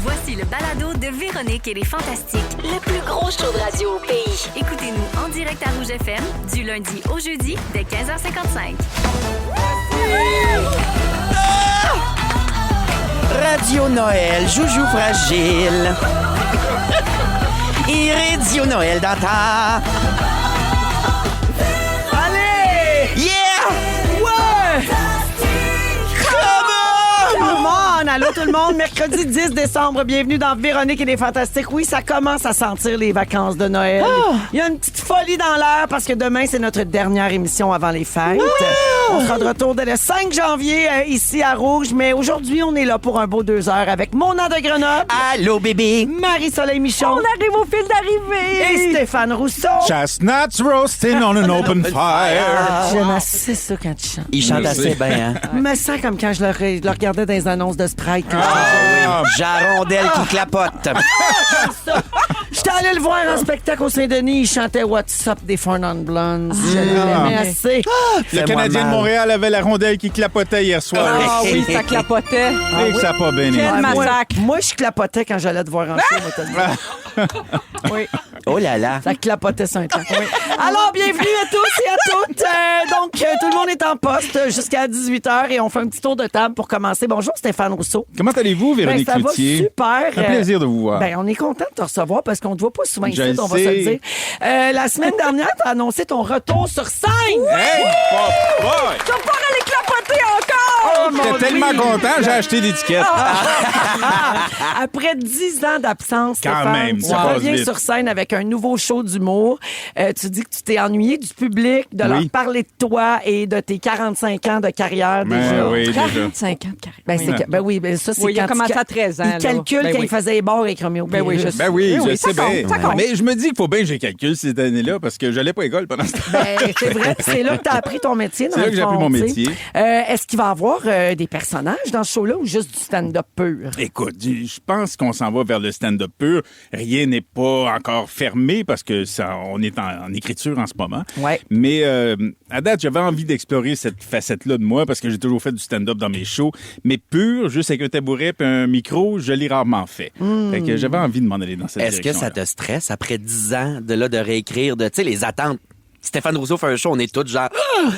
Voici le balado de Véronique et les Fantastiques. Le plus gros show de radio au pays. Écoutez-nous en direct à Rouge FM du lundi au jeudi dès 15h55. Radio Noël, joujou fragile. Iridio Noël dans ta... Allez! Yeah! Ouais! Come on! Allô tout le monde, mercredi 10 décembre, bienvenue dans Véronique et les Fantastiques. Oui, ça commence à sentir les vacances de Noël. Il y a une petite folie dans l'air parce que demain, c'est notre dernière émission avant les fêtes. On sera de retour dès le 5 janvier ici à Rouge, mais aujourd'hui, on est là pour un beau 2 heures avec Mona de Grenoble. Allô, bébé. Marie-Soleil Michon. On arrive au fil d'arrivée. Et Stéphane Rousseau. Chestnuts roasting on an open fire. J'aime assez ça quand tu chantes. Il chante assez bien, hein? Je me sens comme quand je le regardais dans les annonces de Sprite. Jarondelle qui clapote. J'étais allé le voir en spectacle au Saint-Denis. Il chantait What's Up des Four Non Blondes. Je l'aimais assez. Le Fais-moi Canadien de mal. Montréal avait la rondelle qui clapotait hier soir. Ah oui, ça clapotait. Et que ça n'a pas bien été. Quel moi, massacre. moi, je clapotais quand j'allais te voir en show, moi, te le dire. Oui. Oh là là. Ça clapotait sur un temps. Oui. Alors, bienvenue à tous et à toutes. Tout le monde est en poste jusqu'à 18h et on fait un petit tour de table pour commencer. Bonjour, Stéphane Rousseau. Comment allez-vous, Véronique Ça va Cloutier? super. Un plaisir de vous voir. Ben, on est content de te recevoir parce qu'on ne te voit pas souvent ici, Je le on va se le sais. dire. La semaine dernière, tu as annoncé ton retour sur scène. Hey, boy! Tu vas pas aller clapoter encore. Oh, mon J'étais tellement Dieu. content, j'ai acheté l'étiquette. Après 10 ans d'absence, Quand Stéphane, même, tu ça passe reviens vite. sur scène avec un nouveau show d'humour. Tu dis que tu t'es ennuyé du public, de leur Oui. parler de toi et de tes 45 ans de carrière Ben déjà. oui, déjà. 45 ans de carrière. Ben, c'est que- ben oui, ben ça, c'est Oui, il a quand commencé à 13 ans. Il là. calcule Ben quand oui. il faisait les bords avec Roméo Ben oui, je Pérus. sais. Ben oui, Oui, je ça sais compte, bien. ça compte. Mais je me dis qu'il faut bien que j'ai calculé cette année-là parce que j'allais pas à l'école pendant ce temps. Ben, c'est vrai, puis c'est là que tu as appris ton métier. dans C'est là le que j'ai appris fond, mon tu sais. métier. Est-ce qu'il va y avoir des personnages dans ce show-là ou juste du stand-up pur? Écoute, je pense qu'on s'en va vers le stand-up pur. Rien n'est pas encore fermé parce que on est en écriture en ce moment. Ouais. Mais à date, j'avais envie d'explorer cette facette-là de moi parce que j'ai toujours fait du stand-up dans mes shows. Mais pur, juste avec un tabouret et un micro, je l'ai rarement fait. Fait que j'avais envie de m'en aller dans cette Est-ce que direction. ça te stresse après 10 ans de réécrire, tu sais, les attentes? Stéphane Rousseau fait un show, on est tous genre...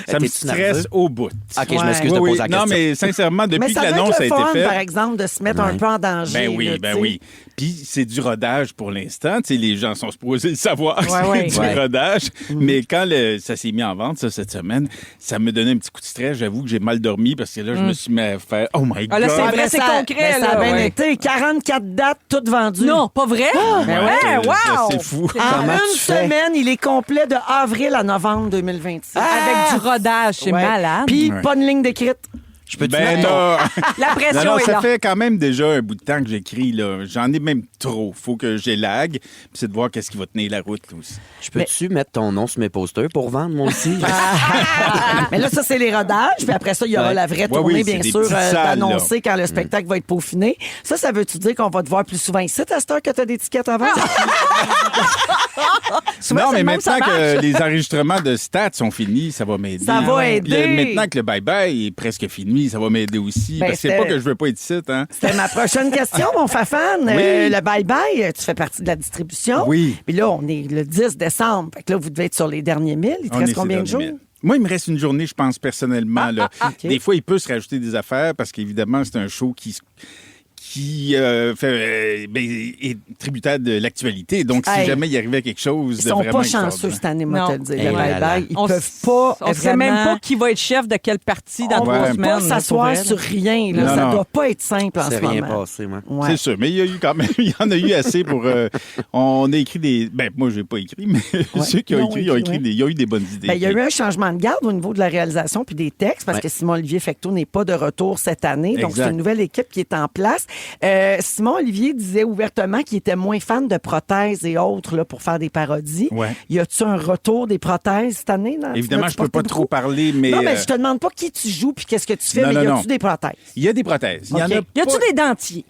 Ça me T'es-tu stresse nerveux? au bout. OK, je Ouais. m'excuse de Oui, poser la question. non, mais sincèrement, Mais depuis ça que doit l'annonce être a le été fun, faite... par exemple, de se mettre un peu en danger. Ben oui, là, ben tu sais. oui. Puis c'est du rodage pour l'instant. Tu sais, les gens sont supposés le savoir que Ouais, c'est ouais. du Ouais. rodage. Mais quand ça s'est mis en vente, ça, cette semaine, ça me donnait un petit coup de stress. J'avoue que j'ai mal dormi parce que là, je me suis mis à faire « Oh my Ah, là, God! c'est Ah, vrai, ben, c'est ça- concret, ben, ça a là, bien ouais. été. 44 dates, toutes vendues. Non, pas vrai? Ben Ouais, ouais, wow! C'est fou. En Comment une tu fais? semaine, il est complet de avril à novembre 2026. Avec du rodage, c'est Ouais. malade. Puis, Ouais. pas de ligne d'écrite. Je peux te Ben mettre ton... non! La pression Non, est ça là. fait quand même déjà un bout de temps que j'écris. Là. J'en ai même trop. Faut que j'élague. Puis c'est de voir qu'est-ce qui va tenir la route là, aussi. Je peux-tu mettre ton nom sur mes posters pour vendre, moi aussi? Mais là, ça, c'est les rodages. Puis après ça, il y aura Ouais. la vraie Ouais, tournée, oui, bien c'est des sûr, petites salles, d'annoncer quand le spectacle va être peaufiné. Ça veut-tu dire qu'on va te voir plus souvent ici, à cette heure que tu as des tickets avant? Souvent, Non, c'est mais le même, ça maintenant que marche. les enregistrements de stats sont finis, ça va m'aider. Ça va aider. Maintenant que le bye-bye est presque fini, ça va m'aider aussi. Ben, parce que c'est c'était- pas que je veux pas être ici, hein. C'était ma prochaine question, mon Fafan. Le bye-bye, tu fais partie de la distribution. Oui. Puis là, on est le 10 décembre. Fait que là, vous devez être sur les derniers 1000. Il te On reste est combien de ces jours? derniers mille. Moi, il me reste une journée, je pense, personnellement. Là. OK. Des fois, il peut se rajouter des affaires parce qu'évidemment, c'est un show qui est tributaire de l'actualité. Donc, si Hey. jamais il arrivait quelque chose Ils de sont vraiment pas chanceux extraordinaire. cette année, moi, Non. te le dire. Eh Le là là. bye-bye. Ils On peuvent pas. On sait même vraiment- pas qui va être chef de quelle partie dans On 3 peut semaines. pas là, s'asseoir pour vrai. sur rien. Là. Non, Ça non. doit pas être simple en C'est ce rien moment. passé, moi. Ouais. C'est sûr, mais il y a eu quand même, il y en a eu assez pour. On a écrit des. Ben, moi, j'ai pas écrit, mais ceux qui ont Ils ont écrit, ils ont écrit, écrit ouais. ils ont eu des bonnes idées. Ben, il y a eu un changement de garde au niveau de la réalisation puis des textes parce Ouais. que Simon-Olivier Fecteau n'est pas de retour cette année. Donc, Exact. c'est une nouvelle équipe qui est en place. Simon-Olivier disait ouvertement qu'il était moins fan de prothèses et autres là, pour faire des parodies. Ouais. Y a-tu un retour des prothèses cette année? Là? Évidemment, Tu je peux l'as-tu pas porté trop beaucoup? parler, mais. Non, mais je te demande pas qui tu joues puis qu'est-ce que tu fais, Non, mais non, y non. a-tu des prothèses? Il y a des prothèses. Il y en a OK. Y a-tu pas- des dentiers?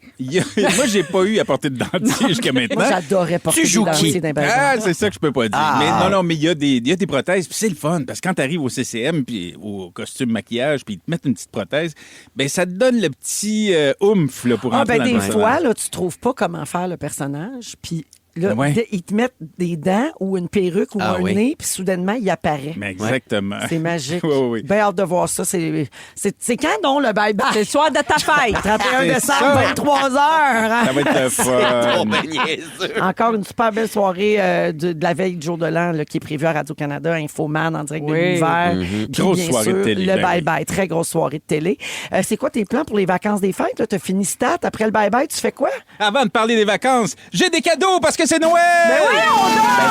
Moi, j'ai pas eu à porter de dentier jusqu'à maintenant. Moi, j'adorais porter Tu des joues dentiers qui? d'un bazar. Ah, c'est ça que je peux pas dire. Ah. Mais mais il y a des prothèses, puis c'est le fun, parce que quand tu arrives au CCM, puis au costume maquillage, puis ils te mettent une petite prothèse, ben ça te donne le petit oomph là, pour Ah, ben, dans des le fois, personnage. là, tu trouves pas comment faire le personnage, puis là, Ouais. ils te mettent des dents ou une perruque ou Ah un oui. nez, puis soudainement, il apparaît. Mais exactement. C'est magique. Oui, oui. Bien hâte de voir ça. C'est quand donc le bye-bye? C'est le soir de ta fête. 31 C'est décembre, ça. 23h. Ça va être le fun. Oh, ben, niaiseux. Encore une super belle soirée de la veille du jour de l'an là, qui est prévue à Radio-Canada, Infoman en direct de Oui. l'univers. Mm-hmm. Puis, Grosse bien soirée sûr, de télé, Le ben bye-bye, très grosse soirée de télé. C'est quoi tes plans pour les vacances des fêtes? Tu as fini stat. Après le bye-bye, tu fais quoi? Avant de parler des vacances, j'ai des cadeaux parce que c'est Noël! Ben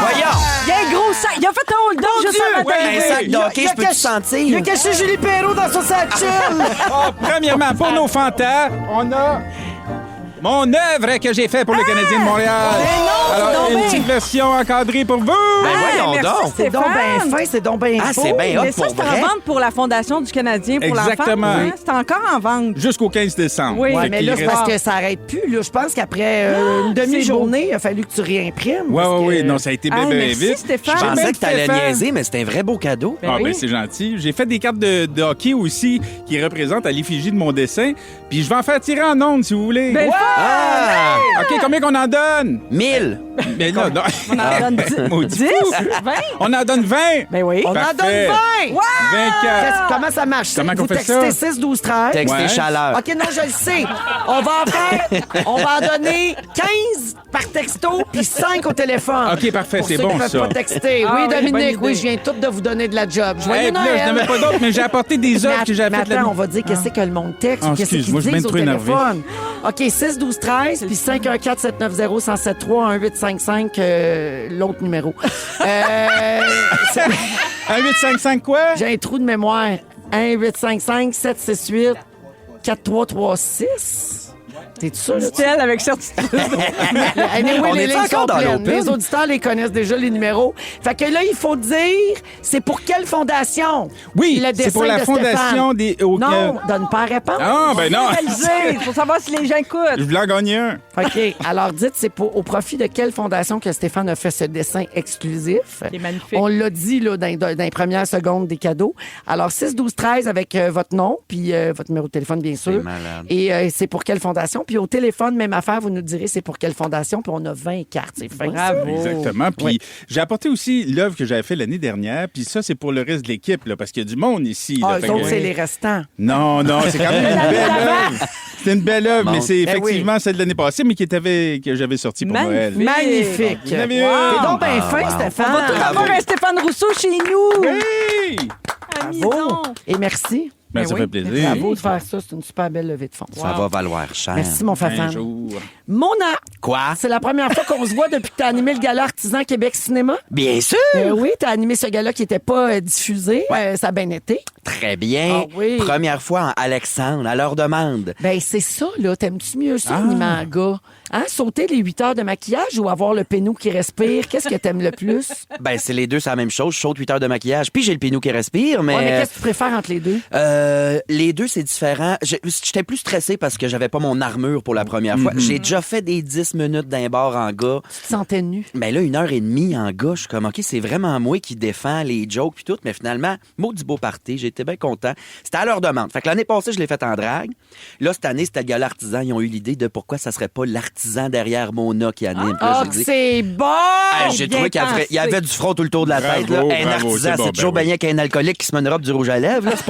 voyons! Il y a un gros sac. Il a fait un hold-up juste Dieu, avant ouais. Un d'arriver. sac d'hockey, je peux te Il a sentir. caché Julie Perrault dans son satchel. Oh, premièrement, pour nos fantas, on a mon œuvre que j'ai fait pour le Canadien de Montréal. Alors, donc une bien. petite version encadrée pour vous. Ben voyons merci, donc. C'est donc bien Stéphane. fin, c'est donc bien Ah, faux. c'est bien hot Mais ça, pour c'est en vrai. vente pour la Fondation du Canadien pour l'enfant. Exactement. Hein? C'est encore en vente. Jusqu'au 15 décembre. Oui. Ouais, Fait mais qu'il là, c'est reste- parce que ça arrête plus. Là. Je pense qu'après une demi-journée, il a fallu que tu réimprimes. Ouais, parce ouais, que- oui. Non, ça a été bien, Ah, bien merci, vite. Stéphane. Je J'ai pensais même que t'allais fait faire- niaiser, mais c'était un vrai beau cadeau. Ben Ah, oui. ben c'est gentil. J'ai fait des cartes de hockey aussi qui représentent à l'effigie de mon dessin. Puis je vais en faire tirer en ondes si vous voulez. Ben, Ah! OK, combien qu'on en donne? 1000! Mais là, non. On en donne 10, Maudit 10, fou. 20. On en donne 20. Ben oui. On en Parfait. donne 20! 24. Comment ça marche? Comment qu'on Vous fait textez ça? 6, 12, 13. Texte Ouais. et chaleur. OK, non, je le sais. On va en donner 15 par texto puis 5 au téléphone. OK, parfait, Pour c'est ceux bon, qui peuvent ça. pas texter. Ah oui, oui, bonne Dominique, idée. oui, je viens tout de vous donner de la job. Joyeux Hey, puis là, je Noël. n'avais pas d'autres, mais j'ai apporté des œuvres que j'avais Mais faites attends, la on va dire qu'est-ce que le monde texte Ah, ou qu'est-ce qu'ils excuse-moi, je suis disent bien au trop énervé. téléphone. OK, 6, 12, 13 puis 514-790-1073-1855, l'autre numéro. C'est- 1-855 quoi? J'ai un trou de mémoire. 1-855-768-4336. T'es-tu sûr? là? Dit-elle avec certitude. Anyway, On les est lignes encore sont dans pleines. l'open? Les auditeurs les connaissent déjà, les numéros. Fait que là, il faut dire, c'est pour quelle fondation? Oui, Le c'est dessin pour la de fondation Stéphane. des... Non, donne pas la réponse. Ah, ben non. Réalisé, pour savoir si les gens Je écoutent. voulais en gagner un. OK. Alors, dites, c'est au profit de quelle fondation que Stéphane a fait ce dessin exclusif? C'est magnifique. On l'a dit là, dans les premières secondes des cadeaux. Alors, 6, 12, 13 avec votre nom, puis votre numéro de téléphone, bien sûr. malade. Et c'est pour quelle fondation? Puis au téléphone, même affaire, vous nous direz c'est pour quelle fondation. Puis on a 20 cartes. C'est fin. ça. Bravo. Exactement. Puis Oui. j'ai apporté aussi l'œuvre que j'avais fait l'année dernière. Puis ça, c'est pour le reste de l'équipe, là, parce qu'il y a du monde ici. là. Ah, Fait eux autres, que- c'est les restants. Non, c'est quand même une belle œuvre. C'est une belle œuvre, Bon. mais c'est Ben effectivement celle de l'année passée, mais que j'avais sortie pour Noël. Magnifique. Vous en avez Wow. une? T'es donc bien Ah, fin, wow. Stéphane. On va tout Bravo. avoir un Stéphane Rousseau chez nous. Oui! À Bravo. Mison. Et merci. Ben, ça oui. fait plaisir. Bravo de faire ça. C'est une super belle levée de fonds. Ça va valoir cher. Merci, mon Un Fafan. jour. Mona, Quoi? c'est la première fois qu'on se voit depuis que tu as animé le gala Artisan Québec Cinéma. Bien sûr! Oui, tu as animé ce gala qui n'était pas diffusé. Ça a bien été. Très bien. Ah oui. Première fois en Alexandre, à leur demande. Ben c'est ça, là. T'aimes-tu mieux ça, animer un gars? Hein? Sauter les 8 heures de maquillage ou avoir le pénou qui respire? Qu'est-ce que t'aimes le plus? Ben, c'est les deux, c'est la même chose. Je saute 8 heures de maquillage, puis j'ai le pénou qui respire, mais... Ouais, mais qu'est-ce que tu préfères entre les deux? Les deux, c'est différent. J'étais plus stressé parce que j'avais pas mon armure pour la première fois. J'ai déjà fait des 10 minutes d'un bar en gars. Tu te sentais nu? Mais là, 1h30 en gars, je suis comme, OK, c'est vraiment moi qui défends les jokes puis tout. Mais finalement, maudit beau party, j'étais bien content. C'était à leur demande. Fait que l'année passée, je l'ai fait en drague. Là, cette année, c'était le gala artisan. Ils ont eu l'idée de pourquoi ça serait pas l'artisan derrière Mona qui anime. Puis là, Ah, j'ai dit, c'est bon! j'ai bien trouvé qu'il y avait du front tout le tour de la Bravo, tête. Là. Un bravo, artisan, c'est bon, c'est toujours ben bien oui. qu'un alcoolique qui se met une robe du rouge à lèvres. là. C'est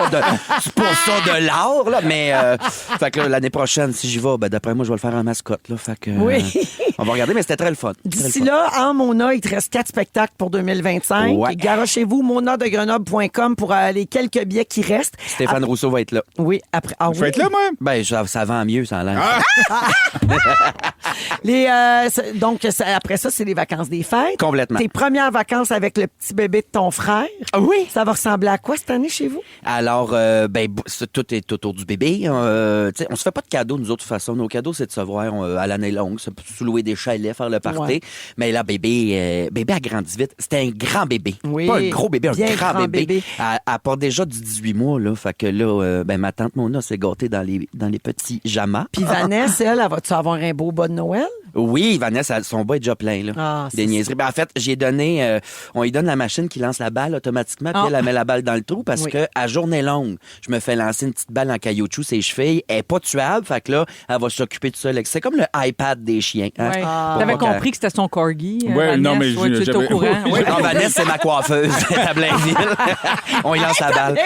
pas ça de l'art, là. Mais fait que là, l'année prochaine, si j'y vais, ben, d'après moi, je vais le faire en mascotte. Là. Fait que, Oui. on va regarder, mais c'était très le fun. Très D'ici le fun. là, en Mona, il te reste 4 spectacles pour 2025. Ouais. Garochez-vous, monadegrenoble.com pour les quelques billets qui restent. Stéphane Rousseau va être là. Oui, après. Ah, Vous oui. faites là, moi? Ben, ça vend mieux, ça a l'air. Après ça, c'est les vacances des fêtes. Complètement. Tes premières vacances avec le petit bébé de ton frère. Ah oui? Ça va ressembler à quoi cette année chez vous? Alors, tout est autour du bébé. Tu sais, on se fait pas de cadeaux, nous autres, de toute façon. Nos cadeaux, c'est de se voir à l'année longue, se sous-louer des chalets, faire le party. Ouais. Mais là, bébé a grandi vite. C'était un grand bébé. Oui. Pas un gros bébé, un Bien grand, grand bébé. bébé. Elle porte déjà du 18 mois, là. Fait que là, ma tante Mona s'est gâtée dans les petits jamas. Puis Vanessa, elle va-tu avoir un beau bas de Noël? Oui, Vanessa, son bas est déjà plein, là. Ah, des c'est niaiseries. Ben, en fait, j'ai donné, on lui donne la machine qui lance la balle automatiquement, puis elle met la balle dans le trou parce Oui. que à journée longue, je me fais lancer une petite balle en caoutchouc ses chevilles. Elle est pas tuable, fait que là, elle va s'occuper de ça. C'est comme le iPad des chiens. Hein? Ouais. Ah. T'avais Pour pas compris que c'était son corgi. Ouais, non, mais tu étais au j'avais- courant. Oui. Ouais. Non, Vanessa, c'est ma coiffeuse à Blainville. On y lance la balle.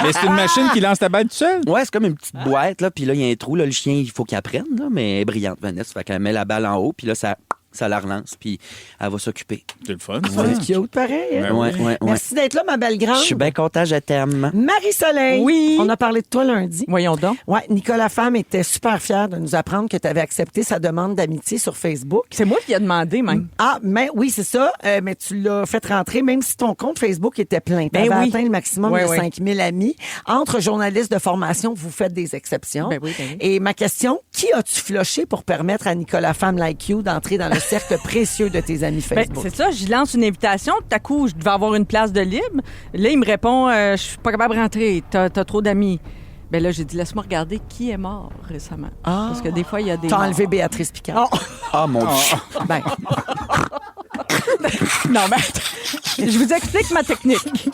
Mais c'est une machine qui lance ta balle tout seul? Ouais, c'est comme une petite boîte, là, puis là, il y a un trou, là, le chien, il faut qu'il apprenne, là, mais elle est brillante, Vanessa. Fait qu'elle met la balle en haut, puis là, ça la relance, puis elle va s'occuper. C'est le fun. C'est cute, pareil. hein? Ben Ouais, ouais, ouais. Merci d'être là, ma belle grande. Je suis bien content, je t'aime. Marie-Soleil. Oui. On a parlé de toi lundi. Voyons donc. Ouais, Nicolas Femme était super fier de nous apprendre que tu avais accepté sa demande d'amitié sur Facebook. C'est moi qui ai demandé, même. Ah, mais oui, c'est ça. Mais tu l'as fait rentrer, même si ton compte Facebook était plein. Tu Ben avais oui. atteint le maximum Ouais, de ouais. 5000 amis. Entre journalistes de formation, vous faites des exceptions. Ben oui, ben oui. Et ma question, qui as-tu floché pour permettre à Nicolas Femme like you d'entrer dans le cercle précieux de tes amis Ben, Facebook? c'est ça, je lance une invitation. Tout à coup, je devais avoir une place de libre. Là, il me répond je suis pas capable de rentrer, t'as trop d'amis. Ben là, j'ai dit laisse-moi regarder qui est mort récemment. Parce que des fois, il y a des. T'as morts. enlevé Béatrice Picard. Ah, mon Dieu. Ben, Non, mais je vous explique ma technique.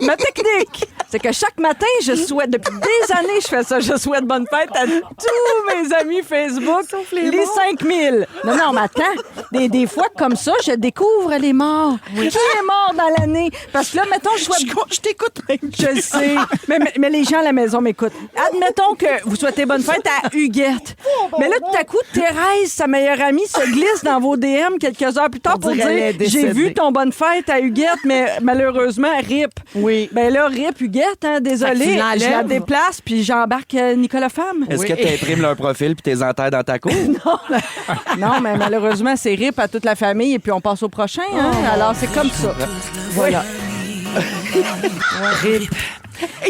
Ma technique, c'est que chaque matin, je souhaite, depuis des années, je fais ça, je souhaite bonne fête à tous mes amis Facebook, les 5000. Non, mais attends, des fois, comme ça, je découvre les morts. Qui est mort dans l'année? Parce que là, mettons, je souhaite... Je t'écoute. Je le sais. Mais les gens à la maison m'écoutent. Admettons que vous souhaitez bonne fête à Huguette. Mais là, tout à coup, Thérèse, sa meilleure amie, se glisse dans vos DM quelques heures plus tard pour dire, elle est dire « J'ai décédée. vu ton bonne fête à Huguette, mais malheureusement, RIP. » Oui. Ben là, RIP Huguette, hein, Fait que désolé. tu l'enlèves. Je la déplace, puis j'embarque Nicolas Femme. Est-ce que tu imprimes leur profil puis t'es enterres dans ta cour? Non, mais malheureusement, c'est RIP à toute la famille, et puis on passe au prochain. Hein? Alors, c'est comme ça. Voilà. RIP.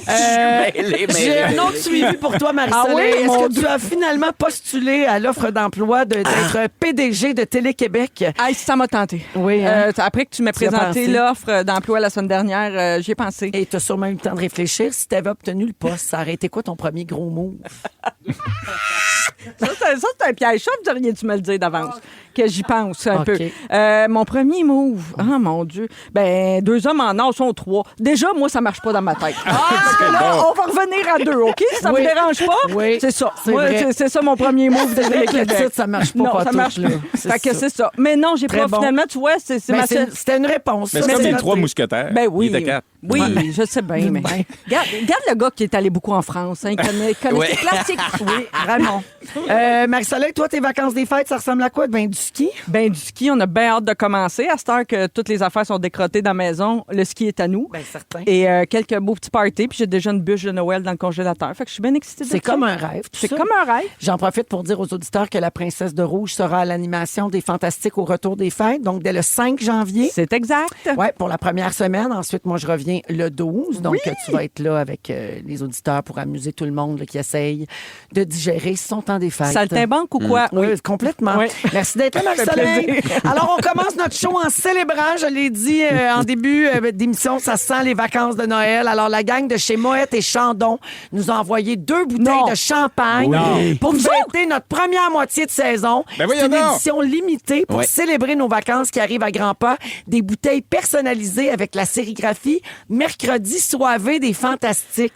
J'ai un autre suivi pour toi, Marie-Soleil. Ah oui, Est-ce mon que tu as finalement postulé à l'offre d'emploi d'être PDG de Télé-Québec? Hey, ça m'a tenté. Oui, hein? Après que tu m'as Tu as présenté pensé? l'offre d'emploi la semaine dernière, j'y ai pensé. Et tu as sûrement eu le temps de réfléchir. Si tu avais obtenu le poste, ça aurait été quoi ton premier gros move? Ça, c'est un piège. Ça, vous auriez dû me le dire d'avance, que j'y pense un OK. peu. Mon premier move, oh mon Dieu, ben 2 hommes en or sont 3. Déjà, moi, ça marche pas dans ma tête. Parce que là, on va revenir à 2, OK? Si ça Oui. vous dérange pas, Oui, c'est ça. c'est Moi, vrai. c'est ça mon premier move de vrai que le Télé-Québec. titre, ça marche pas Non, ça partout, marche là. plus. C'est Fait que ça. c'est ça. Mais non, j'ai Très pas bon. finalement, tu vois, c'est Ben, ma seule... c'était une réponse. Mais ça. c'est comme C'est les noté. 3 mousquetaires. Ben oui. Il était 4. Oui, je sais bien, mais regarde le gars qui est allé beaucoup en France. Hein, il connaît Ouais. ses classiques. Oui, vraiment. Marie-Soleil, toi, tes vacances des fêtes, ça ressemble à quoi? Ben, du ski? Ben, du ski, on a bien hâte de commencer. À cette heure que toutes les affaires sont décrottées dans la maison, le ski est à nous. Ben, certain. Et quelques beaux petits parties, puis j'ai déjà une bûche de Noël dans le congélateur. Fait que je suis bien excitée de C'est ça. comme un rêve. tout C'est ça. comme un rêve. J'en profite pour dire aux auditeurs que la Princesse de Rouge sera à l'animation des Fantastiques au retour des fêtes, donc dès le 5 janvier. C'est exact. Oui, pour la première semaine. Ensuite, moi, je reviens le 12. Donc, tu vas être là avec les auditeurs pour amuser tout le monde là, qui essaye de digérer son temps des fêtes. Saltimbanque ou quoi? Oui, complètement. Oui. Merci d'être là, Ça fait Marie-Soleil. plaisir. Alors, on commence notre show en célébrant, je l'ai dit en début d'émission, ça sent les vacances de Noël. Alors, la gang de chez Moët et Chandon nous a envoyé 2 bouteilles Non. de champagne Oui. pour fêter notre première moitié de saison. Ben C'est voyons une donc. édition limitée pour Ouais. célébrer nos vacances qui arrivent à grands pas. Des bouteilles personnalisées avec la sérigraphie Mercredi soivé des Fantastiques.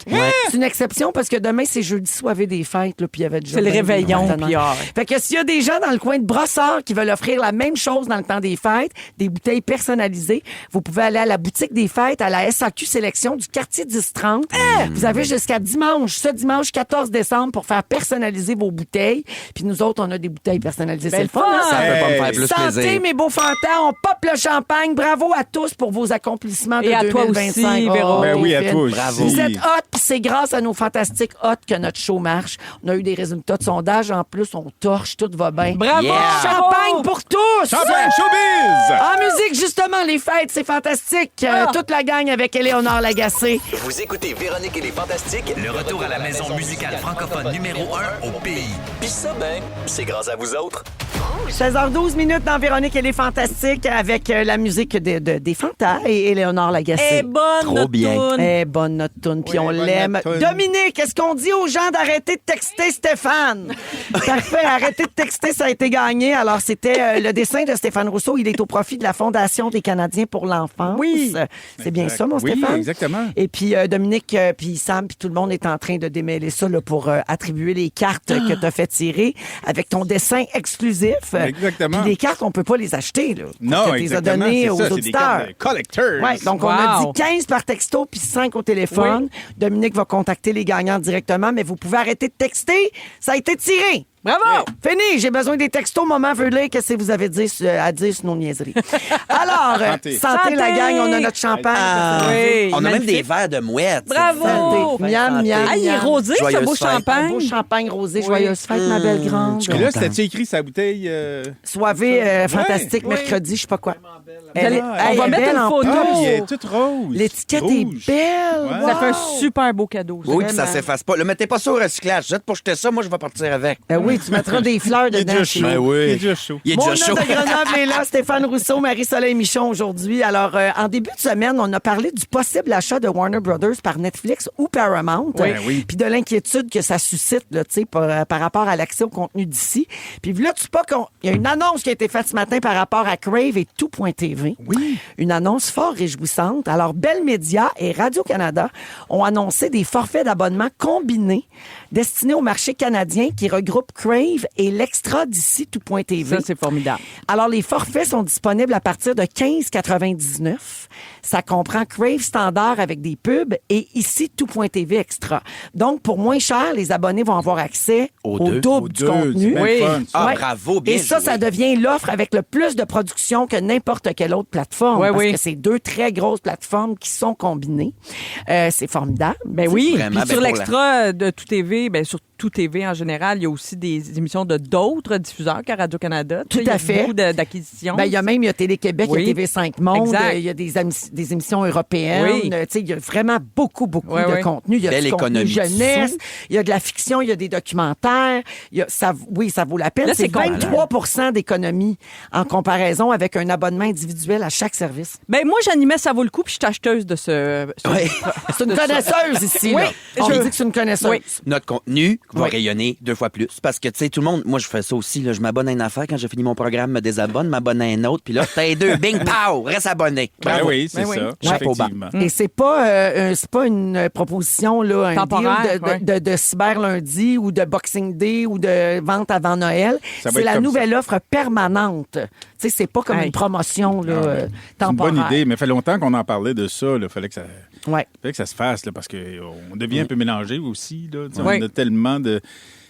C'est une exception parce que demain, c'est jeudi soivé des fêtes. Là, puis il y avait déjà C'est le bien des réveillon, partenaires. puis Fait que s'il y a des gens dans le coin de Brossard qui veulent offrir la même chose dans le temps des fêtes, des bouteilles personnalisées, vous pouvez aller à la boutique des fêtes, à la SAQ Sélection du quartier 1030. Vous avez jusqu'à dimanche, ce dimanche 14 décembre, pour faire personnaliser vos bouteilles. Puis nous autres, on a des bouteilles personnalisées. C'est le fun, hein? Ça peut pas me faire plus Santé, plaisir. mes beaux fantas, on pop le champagne. Bravo à tous pour vos accomplissements de Et à toi 2025. aussi, Véro. Ben oui, à Finn. toi aussi. Bravo. Vous êtes hot, puis c'est grâce à nos fantastiques hot que notre show marche. On a eu des résultats de sondage. En plus, on torche, tout va bien. Bravo! Yeah. Champagne pour tous! Champagne showbiz! En musique, justement, les fêtes, c'est fantastique. Toute la gang avec Éléonore Lagacé. Vous écoutez Véronique et les Fantastiques, Le retour à la maison musicale francophone numéro 1 au pays. puis ça, ben, c'est grâce à vous autres. 16h12 minutes dans Véronique et les Fantastiques avec la musique des Fantas et Éléonore Lagacé. Eh, bonne Trop notre bien. toune. Eh, bonne notre toune, puis Oui, on bonne l'aime. notre toune. Dominique, est-ce qu'on dit aux gens d'arrêter de texter Stéphane? Parfait, arrêtez de texter, ça a été gagné. Alors, c'était le dessin de Stéphane Rousseau. Il est au profit de la Fondation des Canadiens pour l'enfance. Oui. C'est bien Exact. ça, mon Oui, Stéphane? exactement. Et puis, Dominique, puis Sam, puis tout le monde est en train de démêler ça là, pour attribuer les cartes que tu as fait tirer avec ton dessin exclusif. Exactement. Puis les cartes, on peut pas les acheter. Là, Non, que tu les as exactement. données C'est aux ça, c'est des auditeurs. cartes de collectors. Ouais, donc on a Wow. dit 15 par texto puis 5 au téléphone. Dominique va contacter les gagnants directement, mais vous pouvez arrêter de texter. Ça a été tiré. Bravo! Fini, j'ai besoin des textos. Maman veut lire qu'est-ce que vous avez dit à dire sur nos niaiseries. Alors, Santé. santé la Santé. gang, on a notre champagne. Oui, On a même magnifique. des verres de mouette. Bravo! Santé. Miam, miam. Ah, il est rosé, ce Joyeuse beau fête. Un champagne. beau champagne rosé, joyeuse fête, ma belle grande. je Puis là, Content. c'était-tu écrit sa bouteille? Soirée fantastique mercredi, je sais pas quoi. Vous allez- Elle on va est mettre belle une en photo. plus. Ah, il est toute rose. L'étiquette Rouge. est belle. Ouais. Ça fait un Wow. super beau cadeau. Oui, puis ça Vraiment. s'efface pas. Le mettez pas ça au recyclage. Jette pour jeter ça, moi je vais partir avec. Oui, tu mettras des fleurs Il est dedans. déjà chez chaud. nous. Il est déjà chaud. Il est Mon déjà chaud. nom de Grenoble est là, Stéphane Rousseau, Marie-Soleil Michon aujourd'hui. Alors, en début de semaine, on a parlé du possible achat de Warner Brothers par Netflix ou Paramount. Oui. Oui. Puis de l'inquiétude que ça suscite là, tu sais, par rapport à l'accès au contenu d'ici. Puis là, tu sais pas il y a une annonce qui a été faite ce matin par rapport à Crave et tout.tv. Oui. Une annonce fort réjouissante. Alors, Bell Media et Radio-Canada ont annoncé des forfaits d'abonnement combinés destinés au marché canadien qui regroupent Crave et l'extra d'ici tout.tv. Ça, c'est formidable. Alors, les forfaits sont disponibles à partir de 15,99. Ça comprend Crave standard avec des pubs et ici tout.tv extra. Donc, pour moins cher, les abonnés vont avoir accès Aux au deux. double Aux du deux, contenu. c'est bien Oui. fun, ça. Ah, Ouais. bravo, bien Et ça, joué. ça devient l'offre avec le plus de production que n'importe quelle autre plateforme. Ouais, parce oui. que c'est deux très grosses plateformes qui sont combinées. C'est formidable. Ben oui. Vraiment, Puis ben sur pour l'extra de Tout TV, ben sur Tout TV en général, il y a aussi des émissions de d'autres diffuseurs qu'à Radio-Canada. Tout Tu sais, à il y a fait. beaucoup d'acquisitions. Ben, il y a Télé-Québec, Oui. il y a TV5 Monde, Exact. il y a des émissions européennes. Oui. Tu sais, il y a vraiment beaucoup Ouais, de ouais. contenu. Il y a Belle du contenu économie de jeunesse, sous. il y a de la fiction, il y a des documentaires. Ça vaut la peine. Là, C'est c'est con, 23 d'économie en comparaison avec un abonnement individuel à chaque service. Ben moi, j'animais Ça vaut le coup, puis je suis acheteuse de ce... Ouais. C'est une connaisseuse ici. Oui, là. On je- dit que c'est une connaisseuse. Oui. Notre contenu va Oui. rayonner 2 fois plus. Parce que, tu sais, tout le monde, moi, je fais ça aussi. Là, je m'abonne à une affaire. Quand j'ai fini mon programme, me désabonne, m'abonne à un autre. Puis là, t'as les deux. Bing, pow! Reste abonné. Ben Bravo. oui, c'est Ben oui. ça. Chapeau bas. Effectivement. Et c'est pas une proposition là, un Temporaire, deal de cyber lundi ou de Boxing Day ou de vente avant Noël. Ça va C'est être la comme nouvelle offre permanente. Tu sais, c'est pas comme Hey. une promotion là, C'est une temporaire. bonne idée, mais ça fait longtemps qu'on en parlait de ça. Il fallait que ça se fasse là, parce qu'on devient un peu mélangé aussi. Là. Tu sais, Oui. On a tellement de.